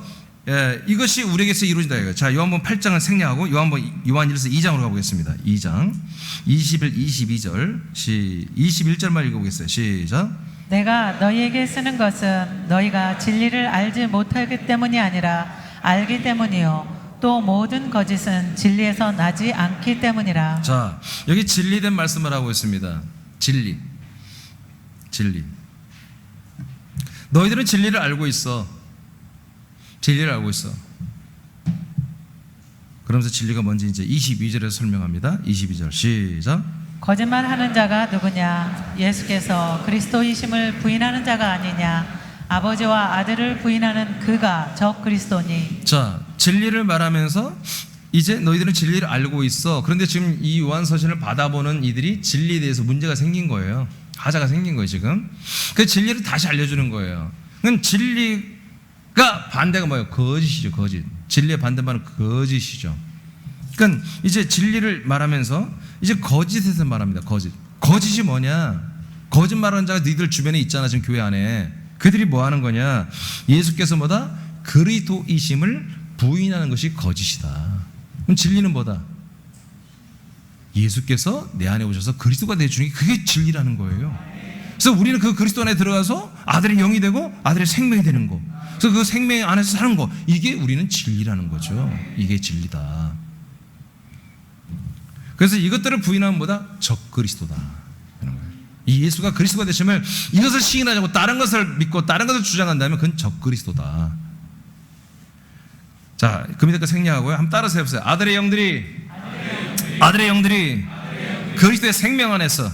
이것이 우리에게서 이루어진다 이거예요. 자, 요한복음 8장을 생략하고 요한일서 2장으로 가보겠습니다. 2장 21, 22절 21절만 읽어보겠어요. 시작. 내가 너희에게 쓰는 것은 너희가 진리를 알지 못하기 때문이 아니라 알기 때문이요 또 모든 거짓은 진리에서 나지 않기 때문이라. 자, 여기 진리된 말씀을 하고 있습니다. 진리. 너희들은 진리를 알고 있어. 진리를 알고 있어. 그러면서 진리가 뭔지 이제 22절에서 설명합니다. 22절 시작. 거짓말하는 자가 누구냐? 예수께서 그리스도이심을 부인하는 자가 아니냐? 아버지와 아들을 부인하는 그가 적 그리스도니. 자, 진리를 말하면서 이제 너희들은 진리를 알고 있어. 그런데 지금 이 요한서신을 받아보는 이들이 진리에 대해서 문제가 생긴 거예요. 하자가 생긴 거예요 지금. 그 진리를 다시 알려주는 거예요. 그럼 진리가 반대가 뭐예요? 거짓이죠. 거짓. 진리의 반대말은 거짓이죠. 그러니까 이제 진리를 말하면서 이제 거짓에서 말합니다. 거짓이 뭐냐? 거짓말하는 자가 너희들 주변에 있잖아. 지금 교회 안에. 그들이 뭐 하는 거냐? 예수께서 뭐다? 그리스도이심을 부인하는 것이 거짓이다. 그럼 진리는 뭐다? 예수께서 내 안에 오셔서 그리스도가 되어주는 게 그게 진리라는 거예요. 그래서 우리는 그 그리스도 안에 들어가서 아들의 영이 되고 아들의 생명이 되는 거. 그래서 그 생명 안에서 사는 거. 이게 우리는 진리라는 거죠. 이게 진리다. 그래서 이것들을 부인하면 뭐다? 적그리스도다. 이 예수가 그리스도가 되시면 이것을 시인하지 않고 다른 것을 믿고 다른 것을 주장한다면 그건 적그리스도다. 자, 그 밑에 거 생략하고요. 한번 따라서 해보세요. 아들의 영들이 그리스도의 생명 안에서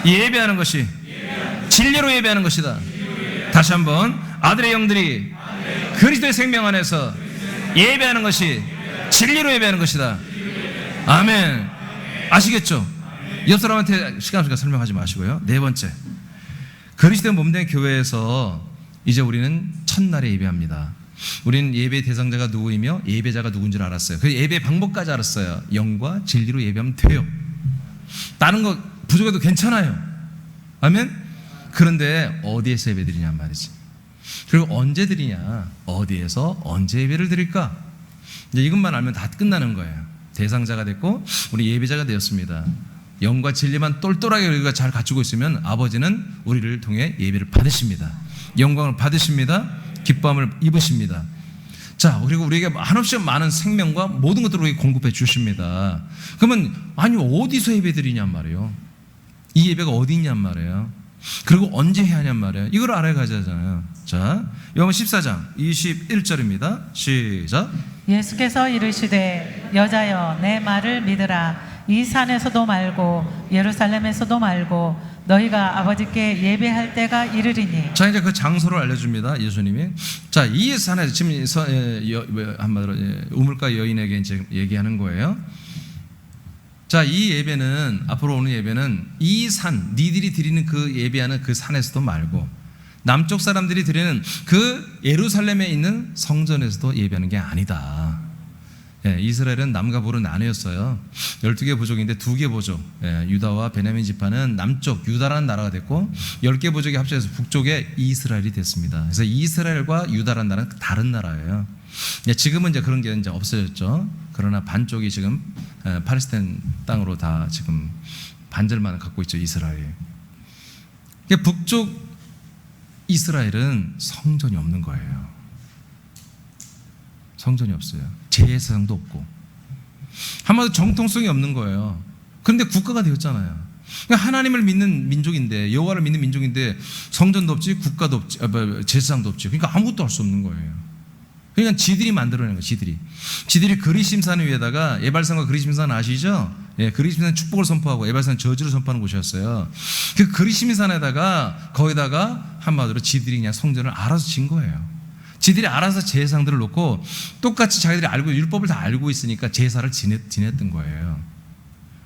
예배하는 것이 진리로 예배하는 것이다. 다시 한번. 아들의 영들이 그리스도의 생명 안에서 예배하는 것이 진리로 예배하는 것이다. 아멘. 아시겠죠? 옆 사람한테 시간 없으니까 설명하지 마시고요. 네 번째, 그리스도의 몸된 교회에서 이제 우리는 첫날에 예배합니다. 우리는 예배 대상자가 누구이며 예배자가 누군지 알았어요. 그 예배 방법까지 알았어요. 영과 진리로 예배하면 돼요. 다른 거 부족해도 괜찮아요. 아멘. 그런데 어디에서 예배 드리냔 말이지. 그리고 언제 드리냐? 어디에서 언제 예배를 드릴까? 이제 이것만 알면 다 끝나는 거예요. 대상자가 됐고 우리 예배자가 되었습니다. 영과 진리만 똘똘하게 우리가 잘 갖추고 있으면 아버지는 우리를 통해 예배를 받으십니다. 영광을 받으십니다. 기쁨을 입으십니다. 자, 그리고 우리에게 한없이 많은 생명과 모든 것들을 우리에게 공급해 주십니다. 그러면 아니 어디서 예배 드리냔 말이에요. 이 예배가 어디 있냔 말이에요. 그리고 언제 해야 하냔 말이에요. 이걸 알아야 가잖아요. 자, 요한복음 14장 21절입니다. 시작. 예수께서 이르시되 여자여 내 말을 믿으라. 이 산에서도 말고 예루살렘에서도 말고 너희가 아버지께 예배할 때가 이르리니. 자, 이제 그 장소를 알려줍니다. 예수님이. 자, 이 산에 지금 한마디로 우물가 여인에게 이제 얘기하는 거예요. 자, 이 예배는 앞으로 오는 예배는 이 산, 니들이 드리는 그 예배하는 그 산에서도 말고 남쪽 사람들이 드리는 그 예루살렘에 있는 성전에서도 예배하는 게 아니다. 예, 이스라엘은 남과 북으로 나뉘었어요. 12개 부족인데 2개 부족, 유다와 베냐민 지파는 남쪽 유다라는 나라가 됐고 10개 부족이 합쳐져서 북쪽에 이스라엘이 됐습니다. 그래서 이스라엘과 유다라는 나라는 다른 나라예요. 지금은 이제 그런 게 이제 없어졌죠. 그러나 반쪽이 지금 팔레스타인 땅으로 다 지금 반절만 갖고 있죠, 이스라엘이. 북쪽 이스라엘은 성전이 없는 거예요. 성전이 없어요. 제사장도 없고. 한마디로 정통성이 없는 거예요. 그런데 국가가 되었잖아요. 그러니까 하나님을 믿는 민족인데, 여호와를 믿는 민족인데 성전도 없지, 국가도 없지, 제사장도 없지. 그러니까 아무것도 할 수 없는 거예요. 그러니까 지들이 만들어낸 거예요. 지들이 그리심산 위에다가, 예발산과 그리심산 아시죠? 예, 그리심산 축복을 선포하고 예발산 저주를 선포하는 곳이었어요. 그 그리심산에다가 거기다가 한마디로 지들이 그냥 성전을 알아서 진 거예요. 지들이 알아서 제사장들을 놓고 똑같이 자기들이 알고 율법을 다 알고 있으니까 제사를 지냈던 거예요.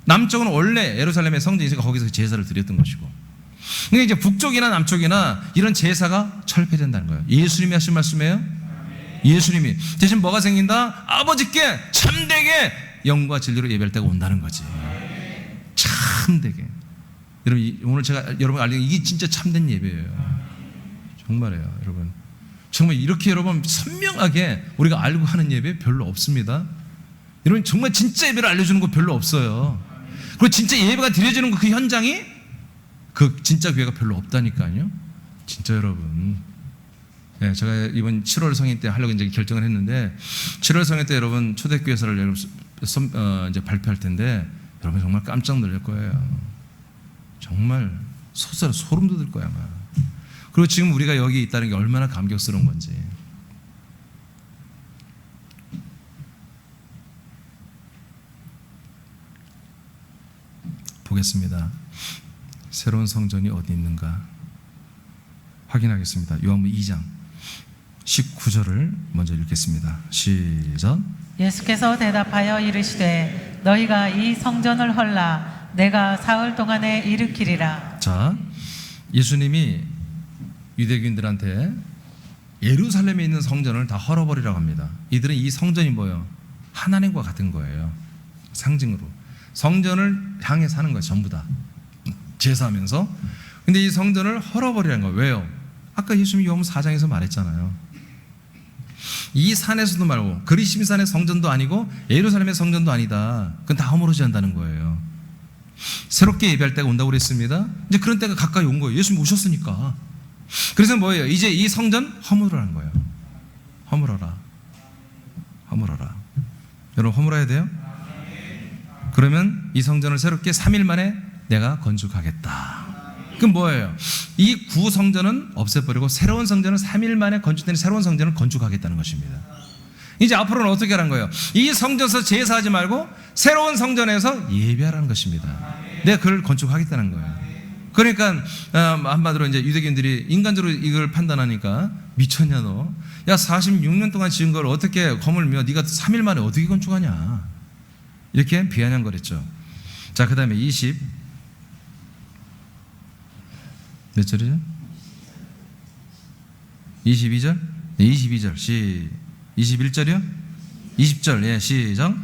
남쪽은 원래 예루살렘의 성전이 있으니까 거기서 제사를 드렸던 것이고, 그러니까 이제 북쪽이나 남쪽이나 이런 제사가 철폐된다는 거예요. 예수님이 하신 말씀이에요. 예수님이 대신 뭐가 생긴다? 아버지께 참되게 영과 진리로 예배할 때가 온다는 거지. 참되게. 여러분, 오늘 제가 여러분 알리는 이게 진짜 참된 예배예요. 정말이에요, 여러분. 정말 이렇게 여러분 선명하게 우리가 알고 하는 예배 별로 없습니다. 여러분, 정말 진짜 예배를 알려주는 거 별로 없어요. 그리고 진짜 예배가 드려지는 그 현장이 그 진짜 교회가 별로 없다니까요. 진짜 여러분. 네, 제가 이번 7월 성인 때 하려고 이제 결정을 했는데, 7월 성인 때 여러분 초대교회사를 여러분 이제 발표할 텐데 여러분 정말 깜짝 놀랄 거예요. 정말 소름 돋을 거야 아마. 그리고 지금 우리가 여기 있다는 게 얼마나 감격스러운 건지. 보겠습니다. 새로운 성전이 어디 있는가 확인하겠습니다. 요한복음 2장 19절을 먼저 읽겠습니다. 시작. 예수께서 대답하여 이르시되 너희가 이 성전을 헐라 내가 사흘 동안에 일으키리라. 자, 예수님이 유대인들한테 예루살렘에 있는 성전을 다 헐어버리라고 합니다. 이들은 이 성전이 뭐예요? 하나님과 같은 거예요. 상징으로 성전을 향해 사는 거예요. 전부 다 제사하면서. 근데 이 성전을 헐어버리라는 거예요. 왜요? 아까 예수님이 요한복음 4장에서 말했잖아요. 이 산에서도 말고 그리심산의 성전도 아니고 예루살렘의 성전도 아니다. 그건 다 허물어져야 한다는 거예요. 새롭게 예배할 때가 온다고 그랬습니다. 이제 그런 때가 가까이 온 거예요. 예수님 오셨으니까. 그래서 뭐예요? 이제 이 성전 허물으라는 거예요. 허물어라. 여러분, 허물어야 돼요? 그러면 이 성전을 새롭게 3일 만에 내가 건축하겠다. 그럼 뭐예요? 이 구성전은 없애버리고 새로운 성전을 3일 만에 건축된 새로운 성전을 건축하겠다는 것입니다. 이제 앞으로는 어떻게 하라는 거예요? 이 성전에서 제사하지 말고 새로운 성전에서 예배하라는 것입니다. 내가 그걸 건축하겠다는 거예요. 그러니까 한마디로 이제 유대인들이 인간적으로 이걸 판단하니까 미쳤냐 너? 야, 46년 동안 지은 걸 어떻게 거물며 네가 3일 만에 어떻게 건축하냐? 이렇게 비아냥거렸죠. 자, 그 다음에 몇 절이죠? 22절? 네, 22절. 21절이요? 20절. 예, 시작.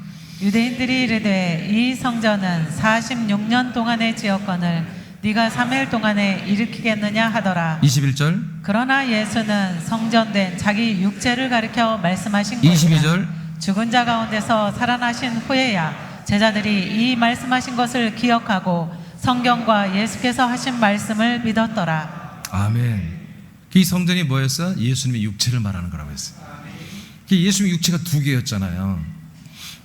유대인들이 이르되 이 성전은 46년 동안에 지었거늘 네가 3일 동안에 일으키겠느냐 하더라. 21절. 그러나 예수는 성전된 자기 육체를 가리켜 말씀하신 것이라. 22절. 죽은 자 가운데서 살아나신 후에야 제자들이 이 말씀하신 것을 기억하고 성경과 예수께서 하신 말씀을 믿었더라. 아멘. 이 성전이 뭐였어요? 예수님의 육체를 말하는 거라고 했어요. 예수님의 육체가 두 개였잖아요.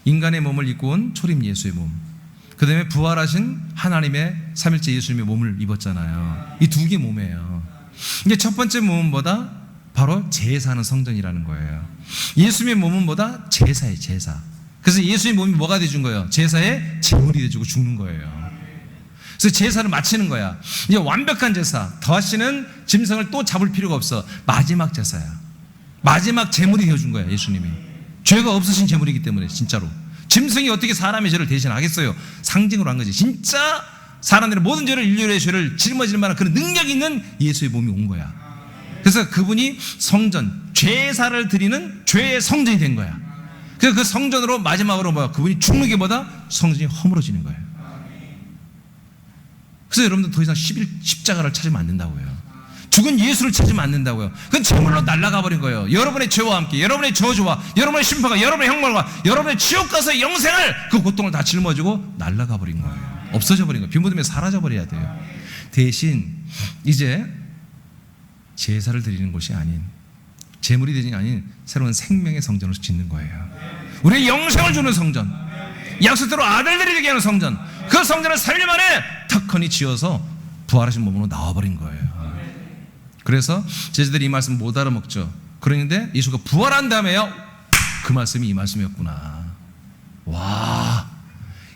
인간의 몸을 입고 온 초림 예수의 몸, 그 다음에 부활하신 하나님의 삼일째 예수님의 몸을 입었잖아요. 이 두 개 몸이에요. 이게 첫 번째 몸은 뭐다? 바로 제사하는 성전이라는 거예요. 예수님의 몸은 뭐다? 제사예요, 제사. 그래서 예수의 몸이 뭐가 돼준 거예요? 제사의 제물이 돼주고 죽는 거예요. 그래서 제사를 마치는 거야. 이제 완벽한 제사, 다시는 짐승을 또 잡을 필요가 없어. 마지막 제사야. 마지막 제물이 되어준 거야, 예수님이. 죄가 없으신 제물이기 때문에. 진짜로 짐승이 어떻게 사람의 죄를 대신하겠어요? 상징으로 한 거지. 진짜 사람들의 모든 죄를, 인류의 죄를 짊어질 만한 그런 능력이 있는 예수의 몸이 온 거야. 그래서 그분이 성전, 죄사를 드리는 죄의 성전이 된 거야. 그래서 그 성전으로 마지막으로 그분이 죽는 게 뭐다? 성전이 허물어지는 거예요. 그래서 여러분들 더 이상 십자가를 찾으면 안 된다고요. 죽은 예수를 찾으면 안 된다고요. 그건 제물로 날아가 버린 거예요. 여러분의 죄와 함께, 여러분의 저주와, 여러분의 심판과, 여러분의 형벌과, 여러분의 지옥 가서 영생을, 그 고통을 다 짊어지고 날아가 버린 거예요. 없어져 버린 거예요. 빈무덤에 사라져 버려야 돼요. 대신 이제 제사를 드리는 곳이 아닌, 제물이 되는 게 아닌 새로운 생명의 성전을 짓는 거예요. 우리의 영생을 주는 성전, 약속대로 아들들이 되게 하는 성전, 그 성전을 3일 만에 턱하니 지어서 부활하신 몸으로 나와버린 거예요. 그래서 제자들이 이 말씀 못 알아먹죠. 그런데 예수가 부활한 다음에요, 그 말씀이 이 말씀이었구나. 와,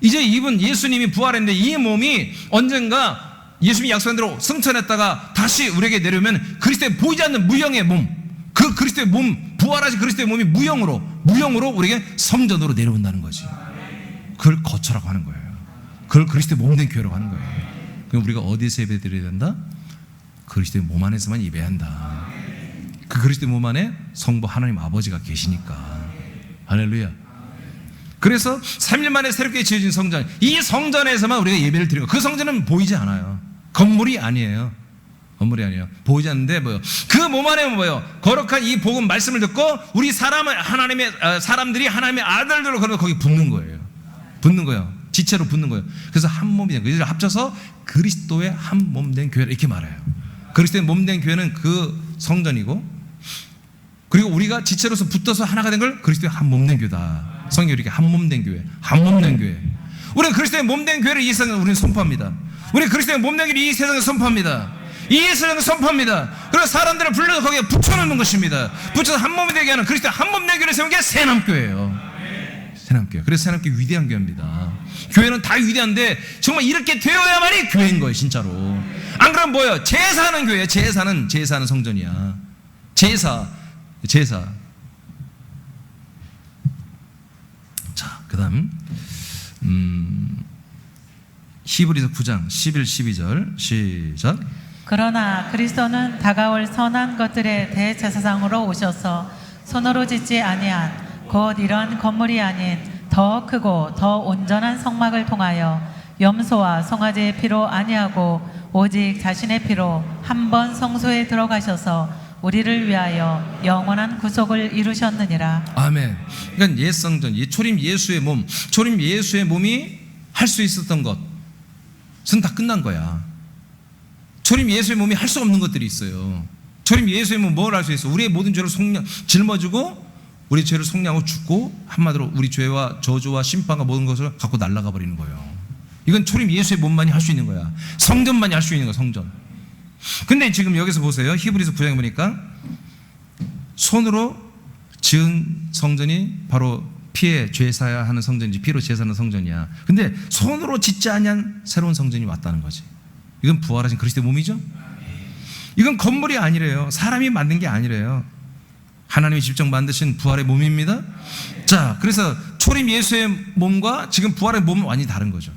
이제 이분 예수님이 부활했는데 이 몸이 언젠가 예수님이 약속한 대로 승천했다가 다시 우리에게 내려오면 그리스도의 보이지 않는 무형의 몸, 그 그리스도의 몸, 부활하신 그리스도의 몸이 무형으로 우리에게 성전으로 내려온다는 거지. 그걸 거처라고 하는 거예요. 그걸 그리스도의 몸된 교회라고 하는 거예요. 그럼 우리가 어디서 예배드려야 된다? 그리스도의 몸 안에서만 예배해야 한다. 그 그리스도의 몸 안에 성부 하나님 아버지가 계시니까. 할렐루야. 그래서 3일 만에 새롭게 지어진 성전, 이 성전에서만 우리가 예배를 드리고, 그 성전은 보이지 않아요. 건물이 아니에요. 건물이 아니에요. 보이지 않는데 뭐요? 그 몸 안에 뭐예요? 거룩한 이 복음 말씀을 듣고 우리 사람들이 하나님의 아들들로 그러면 거기 붙는 거예요. 붙는 거예요. 지체로 붙는 거예요. 그래서 한 몸이 된 거예요. 합쳐서 그리스도의 한 몸 된 교회, 이렇게 말해요. 그리스도의 몸 된 교회는 그 성전이고, 그리고 우리가 지체로서 붙어서 하나가 된 걸 그리스도의 한 몸 된 교회다. 성경이 이렇게 한 몸 된 교회, 한 몸 된 교회. 우리는 그리스도의 몸 된 교회를 이 세상에 우리는 선포합니다. 우리는 그리스도의 몸 된 교회를 이 세상에 선포합니다. 이 세상에 선포합니다. 그래서 사람들을 불러서 거기에 붙여놓는 것입니다. 붙여서 한 몸이 되게 하는 그리스도의 한 몸 된 교회를 세운 게 새남교회예요. 새남교회. 그래서 새남교회 위대한 교회입니다. 교회는 다 위대한데 정말 이렇게 되어야만이 교회인 거예요, 진짜로. 안 그러면 뭐예요? 제사하는 교회예요. 제사하는 성전이야. 제사. 자, 그다음 히브리서 9장 11, 12절 시작. 그러나 그리스도는 다가올 선한 것들의 대제사장으로 오셔서 손으로 짓지 아니한 곧 이런 건물이 아닌 더 크고 더 온전한 성막을 통하여 염소와 송아지의 피로 아니하고 오직 자신의 피로 한 번 성소에 들어가셔서 우리를 위하여 영원한 구속을 이루셨느니라. 아멘. 그러니까 옛 성전, 초림 예수의 몸이 할 수 있었던 것은 다 끝난 거야. 초림 예수의 몸이 할 수 없는 것들이 있어요. 초림 예수의 몸은 뭘 할 수 있어? 우리의 모든 죄를 짊어지고 우리 죄를 속량하고 죽고, 한마디로 우리 죄와 저주와 심판과 모든 것을 갖고 날아가 버리는 거예요. 이건 초림 예수의 몸만이 할 수 있는 거야. 성전만이 할 수 있는 거야, 성전. 근데 지금 여기서 보세요. 히브리서 9장에 보니까 손으로 지은 성전이 바로 피에 죄사야 하는 성전이지, 피로 제사하는 성전이야. 근데 손으로 짓지 아니한 새로운 성전이 왔다는 거지. 이건 부활하신 그리스도의 몸이죠. 이건 건물이 아니래요. 사람이 만든 게 아니래요. 하나님이 직접 만드신 부활의 몸입니다. 자, 그래서 초림 예수의 몸과 지금 부활의 몸은 완전히 다른 거죠.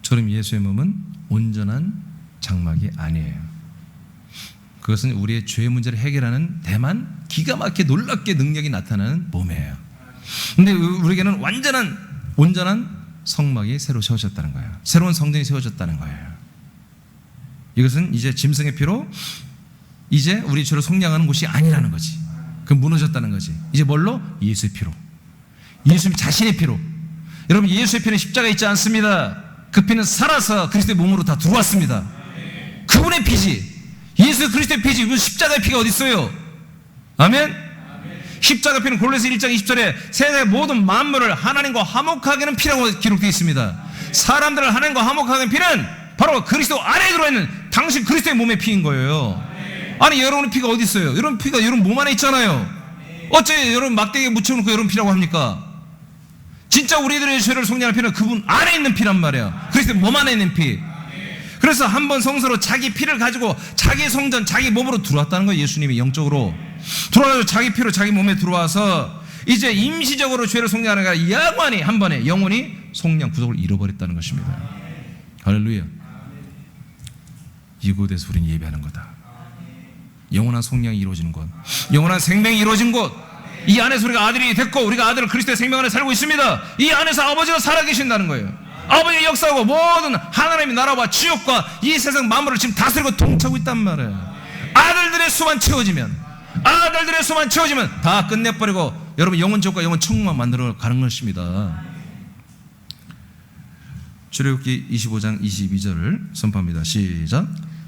초림 예수의 몸은 온전한 장막이 아니에요. 그것은 우리의 죄 문제를 해결하는 대만 기가 막히게 놀랍게 능력이 나타나는 몸이에요. 근데 우리에게는 온전한 성막이 새로 세워졌다는 거예요. 새로운 성전이 세워졌다는 거예요. 이것은 이제 짐승의 피로 이제 우리 죄를 속량하는 곳이 아니라는 거지. 그 무너졌다는 거지. 이제 뭘로? 예수의 피로. 예수님 자신의 피로. 여러분, 예수의 피는 십자가에 있지 않습니다. 그 피는 살아서 그리스도의 몸으로 다 들어왔습니다. 그분의 피지. 예수 그리스도의 피지. 무슨 십자가의 피가 어디 있어요? 아멘? 십자가 피는 골로새 1장 20절에 세상의 모든 만물을 하나님과 화목하게 하는 피라고 기록되어 있습니다. 사람들을 하나님과 화목하게 하는 피는 바로 그리스도 안에 들어있는 당신 그리스도의 몸의 피인 거예요. 아니, 여러분의 피가 어디 있어요? 여러분 피가 여러분 몸 안에 있잖아요. 어째 여러분 막대기에 묻혀놓고 여러분 피라고 합니까? 진짜 우리들의 죄를 속량할 피는 그분 안에 있는 피란 말이에요. 그리스도의 몸 안에 있는 피. 그래서 한번 성소로 자기 피를 가지고 자기 성전, 자기 몸으로 들어왔다는 거예요. 예수님이 영적으로 들어와서 자기 피로 자기 몸에 들어와서 이제 임시적으로 죄를 속량하는 게 아니라 영원히 한 번에 영원히 속량 구속을 잃어버렸다는 것입니다. 할렐루야. 이곳에서 우리는 예배하는 거다. 영원한 속량이 이루어지는 곳, 영원한 생명이 이루어진 곳, 이 안에서 우리가 아들이 됐고 우리가 아들을 그리스도의 생명 안에 살고 있습니다. 이 안에서 아버지가 살아계신다는 거예요. 아버지의 역사하고 모든 하나님의 나라와 지옥과 이 세상 만물을 지금 다스리고 통치하고 있단 말이에요. 아들들의 수만 채워지면 다 끝내버리고 여러분 영원 지옥과 영원 천국만 만들어 가는 것입니다. 출애굽기 25장 22절을 선포합니다. 시작.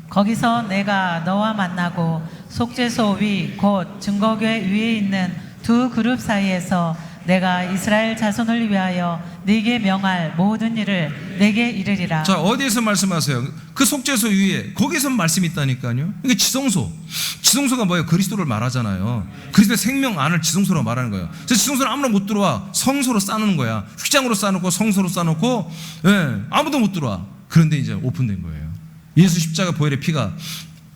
거기서 내가 너와 만나고 속죄소 위 곧 증거궤 위에 있는 두 그룹 사이에서 내가 이스라엘 자손을 위하여 네게 명할 모든 일을 네게 이르리라. 자, 어디에서 말씀하세요? 그 속죄소 위에, 거기서 말씀이 있다니까요. 이게 지성소가 뭐예요? 그리스도를 말하잖아요. 그리스도의 생명 안을 지성소로 말하는 거예요. 지성소는 아무나 못 들어와. 성소로 쌓는 거야. 휘장으로 쌓아놓고 성소로 쌓아놓고, 아무도 못 들어와. 그런데 이제 오픈된 거예요. 예수 십자가 보혈의 피가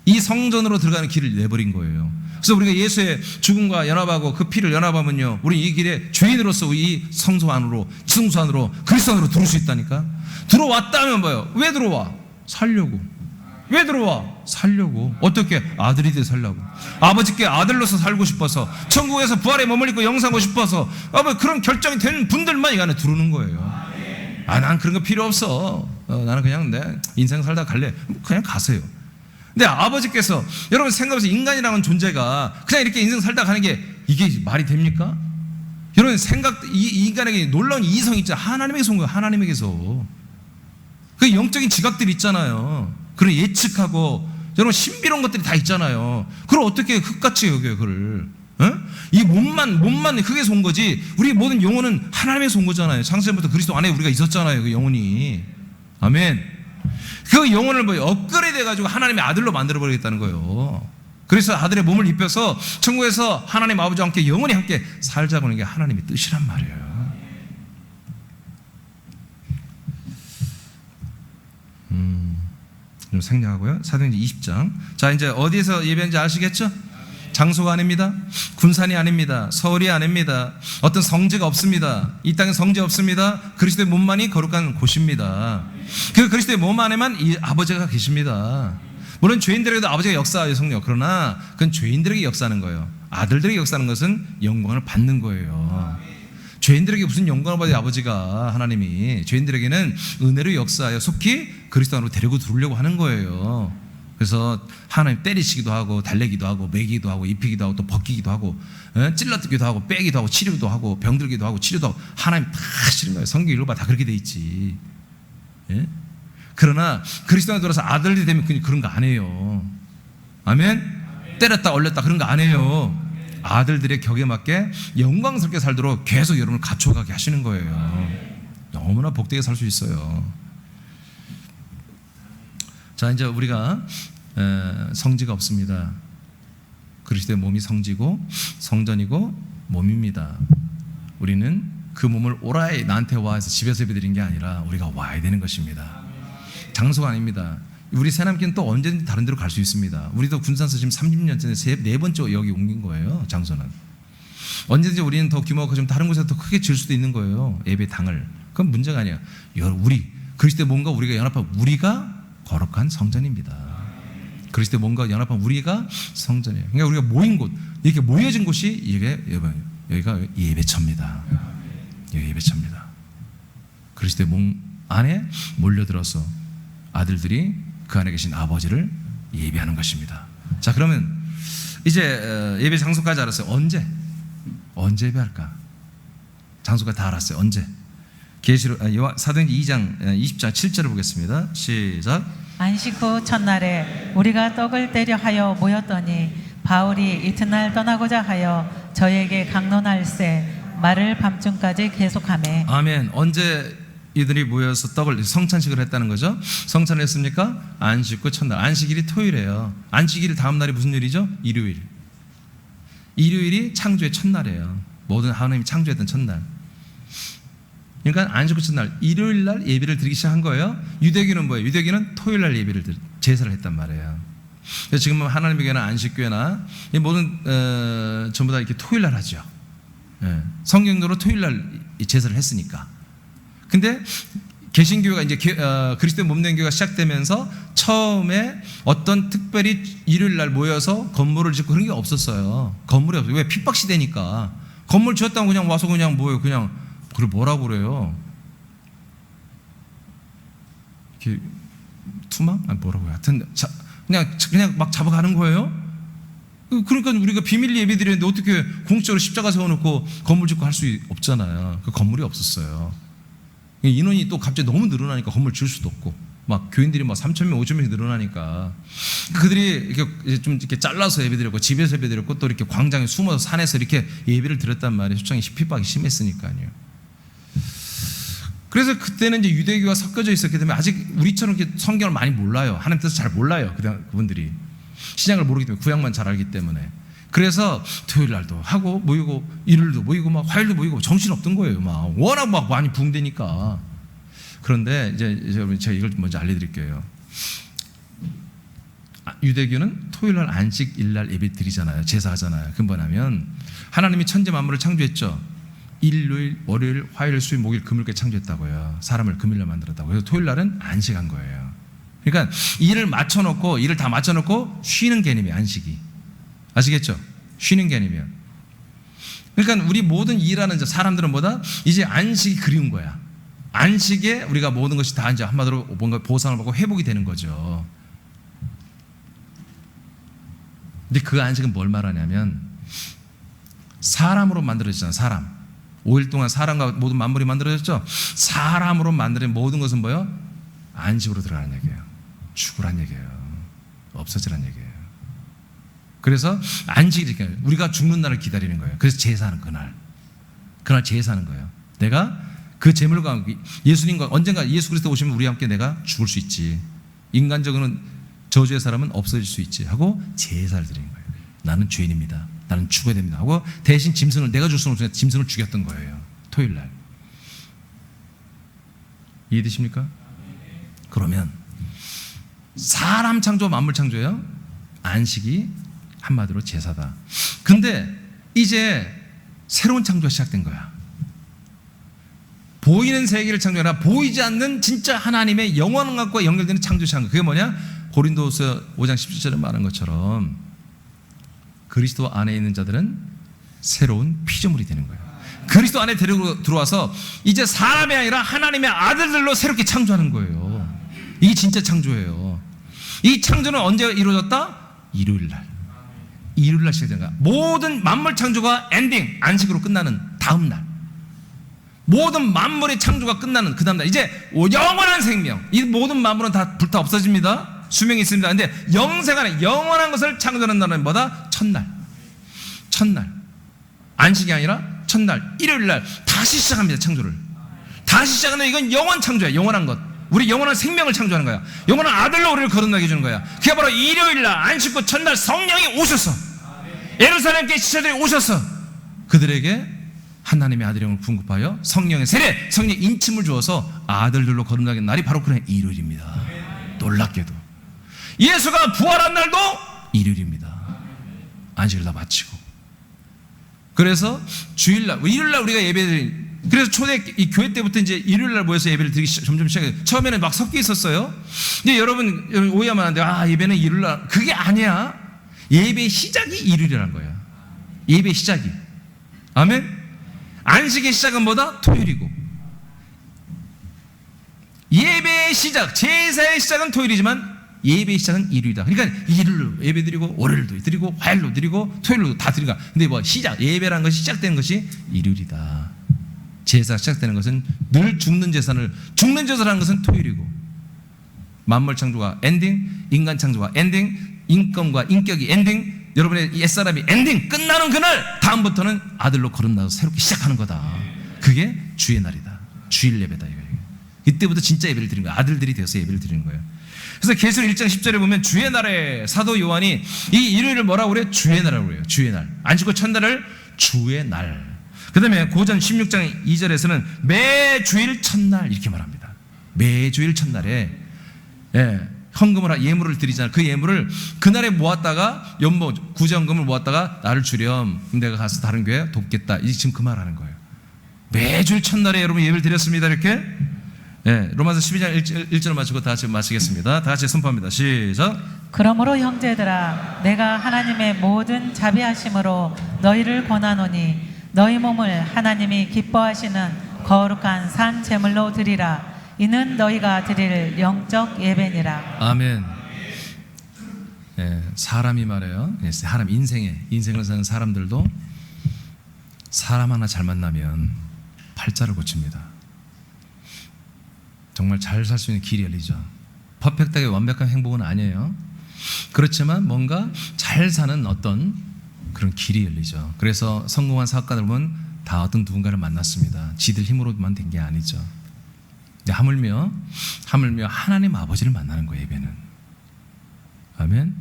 이 성전으로 들어가는 길을 내버린 거예요. 그래서 우리가 예수의 죽음과 연합하고 그 피를 연합하면요, 우리 이 길에 죄인으로서 이 성소 안으로, 지성소 안으로, 그리스도 안으로 들어올 수 있다니까. 들어왔다면 뭐예요? 왜 들어와? 살려고. 왜 들어와? 살려고. 어떻게? 아들이 돼 살려고. 아버지께 아들로서 살고 싶어서, 천국에서 부활에 머물고 영생하고 싶어서, 그런 결정이 되는 분들만 이 안에 들어오는 거예요. 난 그런 거 필요 없어. 나는 그냥 내 인생 살다 갈래. 그냥 가세요. 근데 아버지께서, 여러분 생각해보세요. 인간이라는 존재가 그냥 이렇게 인생 살다 가는 게 이게 말이 됩니까? 여러분 이 인간에게 놀라운 이성이 있잖아요. 하나님에게서 온 거예요. 하나님에게서. 그 영적인 지각들이 있잖아요. 그런 예측하고 여러분 신비로운 것들이 다 있잖아요. 그걸 어떻게 흙같이 여겨요, 그걸? 이 몸만 흙에서 온 거지. 우리 모든 영혼은 하나님에서 온 거잖아요. 창세전부터 그리스도 안에 우리가 있었잖아요. 그 영혼이. 아멘. 그 영혼을 업그레이드 해가지고 하나님의 아들로 만들어버리겠다는 거예요. 그래서 아들의 몸을 입혀서 천국에서 하나님 아버지와 함께 영원히 함께 살자고 하는 게 하나님의 뜻이란 말이에요. 좀 생략하고요. 사도행전 20장. 자, 이제 어디에서 예배인지 아시겠죠? 장소가 아닙니다. 군산이 아닙니다. 서울이 아닙니다. 어떤 성지가 없습니다. 이 땅에 성지 없습니다. 그리스도의 몸만이 거룩한 곳입니다. 그 그리스도의 몸 안에만 이 아버지가 계십니다. 물론 죄인들에게도 아버지가 역사하여 성령, 그러나 그건 죄인들에게 역사하는 거예요. 아들들에게 역사하는 것은 영광을 받는 거예요. 죄인들에게 무슨 영광을 받아요? 아버지가, 하나님이 죄인들에게는 은혜로 역사하여 속히 그리스도 안으로 데리고 들어오려고 하는 거예요. 그래서 하나님 때리시기도 하고 달래기도 하고 매기기도 하고 입히기도 하고 또 벗기기도 하고 찔러뜯기도 하고 빼기도 하고 치료도 하고 병들기도 하고 치료도 하고 하나님 다 하시는 거예요. 성경 읽어봐, 다 그렇게 돼 있지. 예? 그러나 그리스도 안에 들어서 아들이 되면 그런 거 안 해요. 아멘? 때렸다 얼렸다 그런 거 안 해요. 아들들의 격에 맞게 영광스럽게 살도록 계속 여러분을 갖춰가게 하시는 거예요. 너무나 복되게 살 수 있어요. 자, 이제 우리가 성지가 없습니다. 그리스도의 몸이 성지고 성전이고 몸입니다. 우리는 그 몸을 오라이 나한테 와 해서 집에서 예배드린 게 아니라 우리가 와야 되는 것입니다. 장소가 아닙니다. 우리 새남기는 또 언제든지 다른 데로 갈 수 있습니다. 우리도 군산서 지금 30년째 네 번째 여기 옮긴 거예요. 장소는 언제든지 우리는 더 규모가 좀 다른 곳에서 더 크게 질 수도 있는 거예요. 예배당을. 그건 문제가 아니야. 우리 그리스도의 몸과 우리가 연합한 우리가 거룩한 성전입니다. 그리스도의 몸과 연합한 우리가 성전이에요. 그러니까 우리가 모인 곳, 이렇게 모여진 곳이 여기가 예배처입니다. 여기 예배처입니다. 그리스도의 몸 안에 몰려들어서 아들들이 그 안에 계신 아버지를 예배하는 것입니다. 자, 그러면 이제 예배 장소까지 알았어요. 언제 예배할까? 장소까지 다 알았어요. 언제? 사도행전 2장 20장 7절을 보겠습니다. 시작. 안식 후 첫날에 우리가 떡을 떼려 하여 모였더니 바울이 이튿날 떠나고자 하여 저에게 강론할세 말을 밤중까지 계속하매. 아멘. 언제 이들이 모여서 떡을 성찬식을 했다는 거죠? 성찬을 했습니까? 안식 후 첫날. 안식일이 토요일이에요. 안식일 다음 날이 무슨 요일이죠? 일요일. 일요일이 창조의 첫날이에요. 모든 하나님이 창조했던 첫날. 그러니까 안식 후 첫날 일요일 날 예배를 드리기 시작한 거예요. 유대교는 뭐예요? 유대교는 토요일 날 예배를 제사를 했단 말이에요. 그래서 지금 하나님의 교회나 안식교회나 모든 전부 다 이렇게 토요일 날 하죠. 성경적으로 토요일 날 제사를 했으니까. 근데 개신교가 이제 그리스도의 몸된 교회가 시작되면서 처음에 어떤 특별히 일요일 날 모여서 건물을 짓고 그런 게 없었어요. 건물이 없어요. 왜? 핍박 시대니까. 건물 지었다고 그냥 와서 그냥 뭐예요? 그냥 그걸 뭐라고 그래요? 이렇게 투망? 아니 뭐라고요? 하여튼 그냥 막 잡아가는 거예요. 그러니까 우리가 비밀 예배 드리는데 어떻게 공식적으로 십자가 세워놓고 건물 짓고 할 수 없잖아요. 그 건물이 없었어요. 인원이 또 갑자기 너무 늘어나니까 건물 지을 수도 없고, 막 교인들이 막 3,000명, 5,000명이 늘어나니까 그들이 이렇게 좀 이렇게 잘라서 예배 드렸고, 집에서 예배 드렸고, 또 이렇게 광장에 숨어서 산에서 이렇게 예배를 드렸단 말이에요. 초창기 핍박이 심했으니까요. 그래서 그때는 이제 유대교가 섞여져 있었기 때문에 아직 우리처럼 이렇게 성경을 많이 몰라요. 하나님 뜻을 잘 몰라요. 그분들이 신약을 모르기 때문에, 구약만 잘 알기 때문에. 그래서 토요일 날도 하고 모이고, 일요일도 모이고, 막 화요일도 모이고, 정신 없던 거예요. 막 워낙 막 많이 붕대니까. 그런데 이제 여러분, 제가 이걸 먼저 알려드릴게요. 유대교는 토요일 날 안식일 날 예배 드리잖아요. 제사하잖아요. 근본하면 하나님이 천지 만물을 창조했죠. 일요일, 월요일, 화요일, 수요일, 목요일, 금요일까지 창조했다고요. 사람을 금요일날 만들었다고. 그래서 토요일 날은 안식한 거예요. 그러니까 일을 맞춰놓고, 일을 다 맞춰놓고 쉬는 개념이 안식이. 아시겠죠? 쉬는 개념이에요. 그러니까 우리 모든 일하는 사람들은 뭐다? 이제 안식이 그리운 거야. 안식에 우리가 모든 것이 다 이제 한마디로 뭔가 보상을 받고 회복이 되는 거죠. 근데 그 안식은 뭘 말하냐면, 사람으로 만들어졌잖아. 사람. 5일 동안 사람과 모든 만물이 만들어졌죠. 사람으로 만들어진 모든 것은 뭐예요? 안식으로 들어가는 얘기예요. 죽으란 얘기예요. 없어지란 얘기예요. 그래서 안식이니까 우리가 죽는 날을 기다리는 거예요. 그래서 제사하는 그날 제사하는 거예요. 내가 그 제물과 예수님과 언젠가 예수 그리스도 오시면 우리와 함께 내가 죽을 수 있지, 인간적으로는 저주의 사람은 없어질 수 있지 하고 제사를 드리는 거예요. 나는 죄인입니다. 나는 죽어야 됩니다 하고 대신 짐승을, 내가 줄 수는 없으니까 짐승을 죽였던 거예요. 토요일 날. 이해되십니까? 그러면 사람 창조, 만물 창조예요. 안식이 한마디로 제사다. 근데 이제 새로운 창조가 시작된 거야. 보이는 세계를 창조하나 보이지 않는 진짜 하나님의 영원한 것과 연결되는 창조가 시작한 거야. 그게 뭐냐? 고린도서 5장 17절에 말한 것처럼 그리스도 안에 있는 자들은 새로운 피조물이 되는 거예요. 그리스도 안에 들어와서 이제 사람이 아니라 하나님의 아들들로 새롭게 창조하는 거예요. 이게 진짜 창조예요. 이 창조는 언제 이루어졌다? 일요일 날 시작된 거야. 모든 만물 창조가 엔딩, 안식으로 끝나는 다음 날, 모든 만물의 창조가 끝나는 그 다음 날, 이제 영원한 생명, 이 모든 만물은 다 불타 없어집니다. 수명이 있습니다. 근데 영생하는 영원한 것을 창조하는 날은 뭐다? 첫날. 안식이 아니라 첫날, 일요일 날 다시 시작합니다. 창조를 다시 시작하는, 이건 영원 창조야. 영원한 것, 우리 영원한 생명을 창조하는 거야. 영원한 아들로 우리를 거듭나게 해주는 거야. 그게 바로 일요일 날 안식구 첫날 성령이 오셔서, 예루살렘께 지체들이 오셔서 그들에게 하나님의 아들의 영을 공급하여 성령의 세례, 성령의 인침을 주어서 아들들로 거듭나게 하는 날이 바로 그런 일요일입니다. 놀랍게도 예수가 부활한 날도 일요일입니다. 안식을 다 마치고. 그래서 주일날, 일요일날 우리가 예배드린, 그래서 초대 이 교회 때부터 이제 일요일날 모여서 예배를 드리기 점점 시작해요. 처음에는 막 섞여 있었어요. 근데 여러분 오해하면 안 돼요. 예배는 일요일날. 그게 아니야. 예배의 시작이 일요일이라는 거야. 예배의 시작이. 아멘. 안식의 시작은 뭐다? 토요일이고, 예배의 시작, 제사의 시작은 토요일이지만 예배의 시작은 일요일이다. 그러니까 일요일로 예배 드리고, 월요일도 드리고, 화요일도 드리고, 토요일도 다 드리니까. 근데 뭐 시작, 예배라는 것이 시작되는 것이 일요일이다. 제사 시작되는 것은 늘 죽는 제사를, 죽는 제사라는 것은 토요일이고, 만물 창조가 엔딩, 인간 창조가 엔딩, 인권과 인격이 엔딩, 여러분의 옛사람이 엔딩, 끝나는 그날 다음부터는 아들로 거듭나서 새롭게 시작하는 거다. 그게 주의 날이다. 주일 예배다. 이때부터 진짜 예배를 드리는 거야. 아들들이 되어서 예배를 드리는 거예요. 그래서 계시록 1장 10절에 보면 주의 날에 사도 요한이 이 일요일을 뭐라고 그래요? 주의 날이라고 그래요. 주의 날. 안식구 첫날을 주의 날. 그 다음에 고전 16장 2절에서는 매주일 첫날 이렇게 말합니다. 매주일 첫날에 헌금을, 예물을 드리잖아요. 그 예물을 그날에 모았다가 구제헌금을 모았다가 나를 주렴, 내가 가서 다른 교회 돕겠다. 이게 지금 그 말하는 거예요. 매주일 첫날에 여러분 예배를 드렸습니다. 이렇게 예, 로마서 12장 1절 마치고 다 같이 마치겠습니다. 다 같이 선포합니다. 시작. 그러므로 형제들아 내가 하나님의 모든 자비하심으로 너희를 권하노니 너희 몸을 하나님이 기뻐하시는 거룩한 산 제물로 드리라. 이는 너희가 드릴 영적 예배니라. 아멘. 예, 사람이 말해요. 예, 사람 인생을 사는 사람들도 사람 하나 잘 만나면 팔자를 고칩니다. 정말 잘 살 수 있는 길이 열리죠. 퍼펙트하게 완벽한 행복은 아니에요. 그렇지만 뭔가 잘 사는 어떤 그런 길이 열리죠. 그래서 성공한 사업가들 보면 다 어떤 누군가를 만났습니다. 지들 힘으로만 된 게 아니죠. 하물며 하나님 아버지를 만나는 거예요. 예배는. 아멘.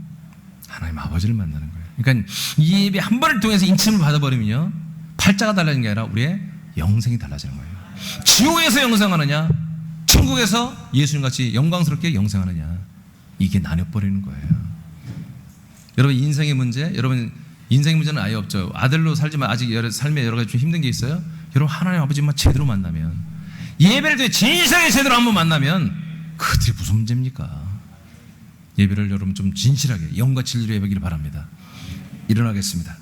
하나님 아버지를 만나는 거예요. 그러니까 이 예배 한 번을 통해서 인침을 받아버리면요, 팔자가 달라지는 게 아니라 우리의 영생이 달라지는 거예요. 지옥에서 영생하느냐, 천국에서 예수님같이 영광스럽게 영생하느냐, 이게 나뉘어버리는 거예요. 여러분 인생의 문제는 아예 없죠. 아들로 살지만 아직 삶에 여러 가지 좀 힘든 게 있어요. 여러분 하나님 아버지만 제대로 만나면, 예배를 통해 진실하게 제대로 한번 만나면 그들이 무슨 문제입니까? 예배를 여러분 좀 진실하게 영과 진리로 예배하기를 바랍니다. 일어나겠습니다.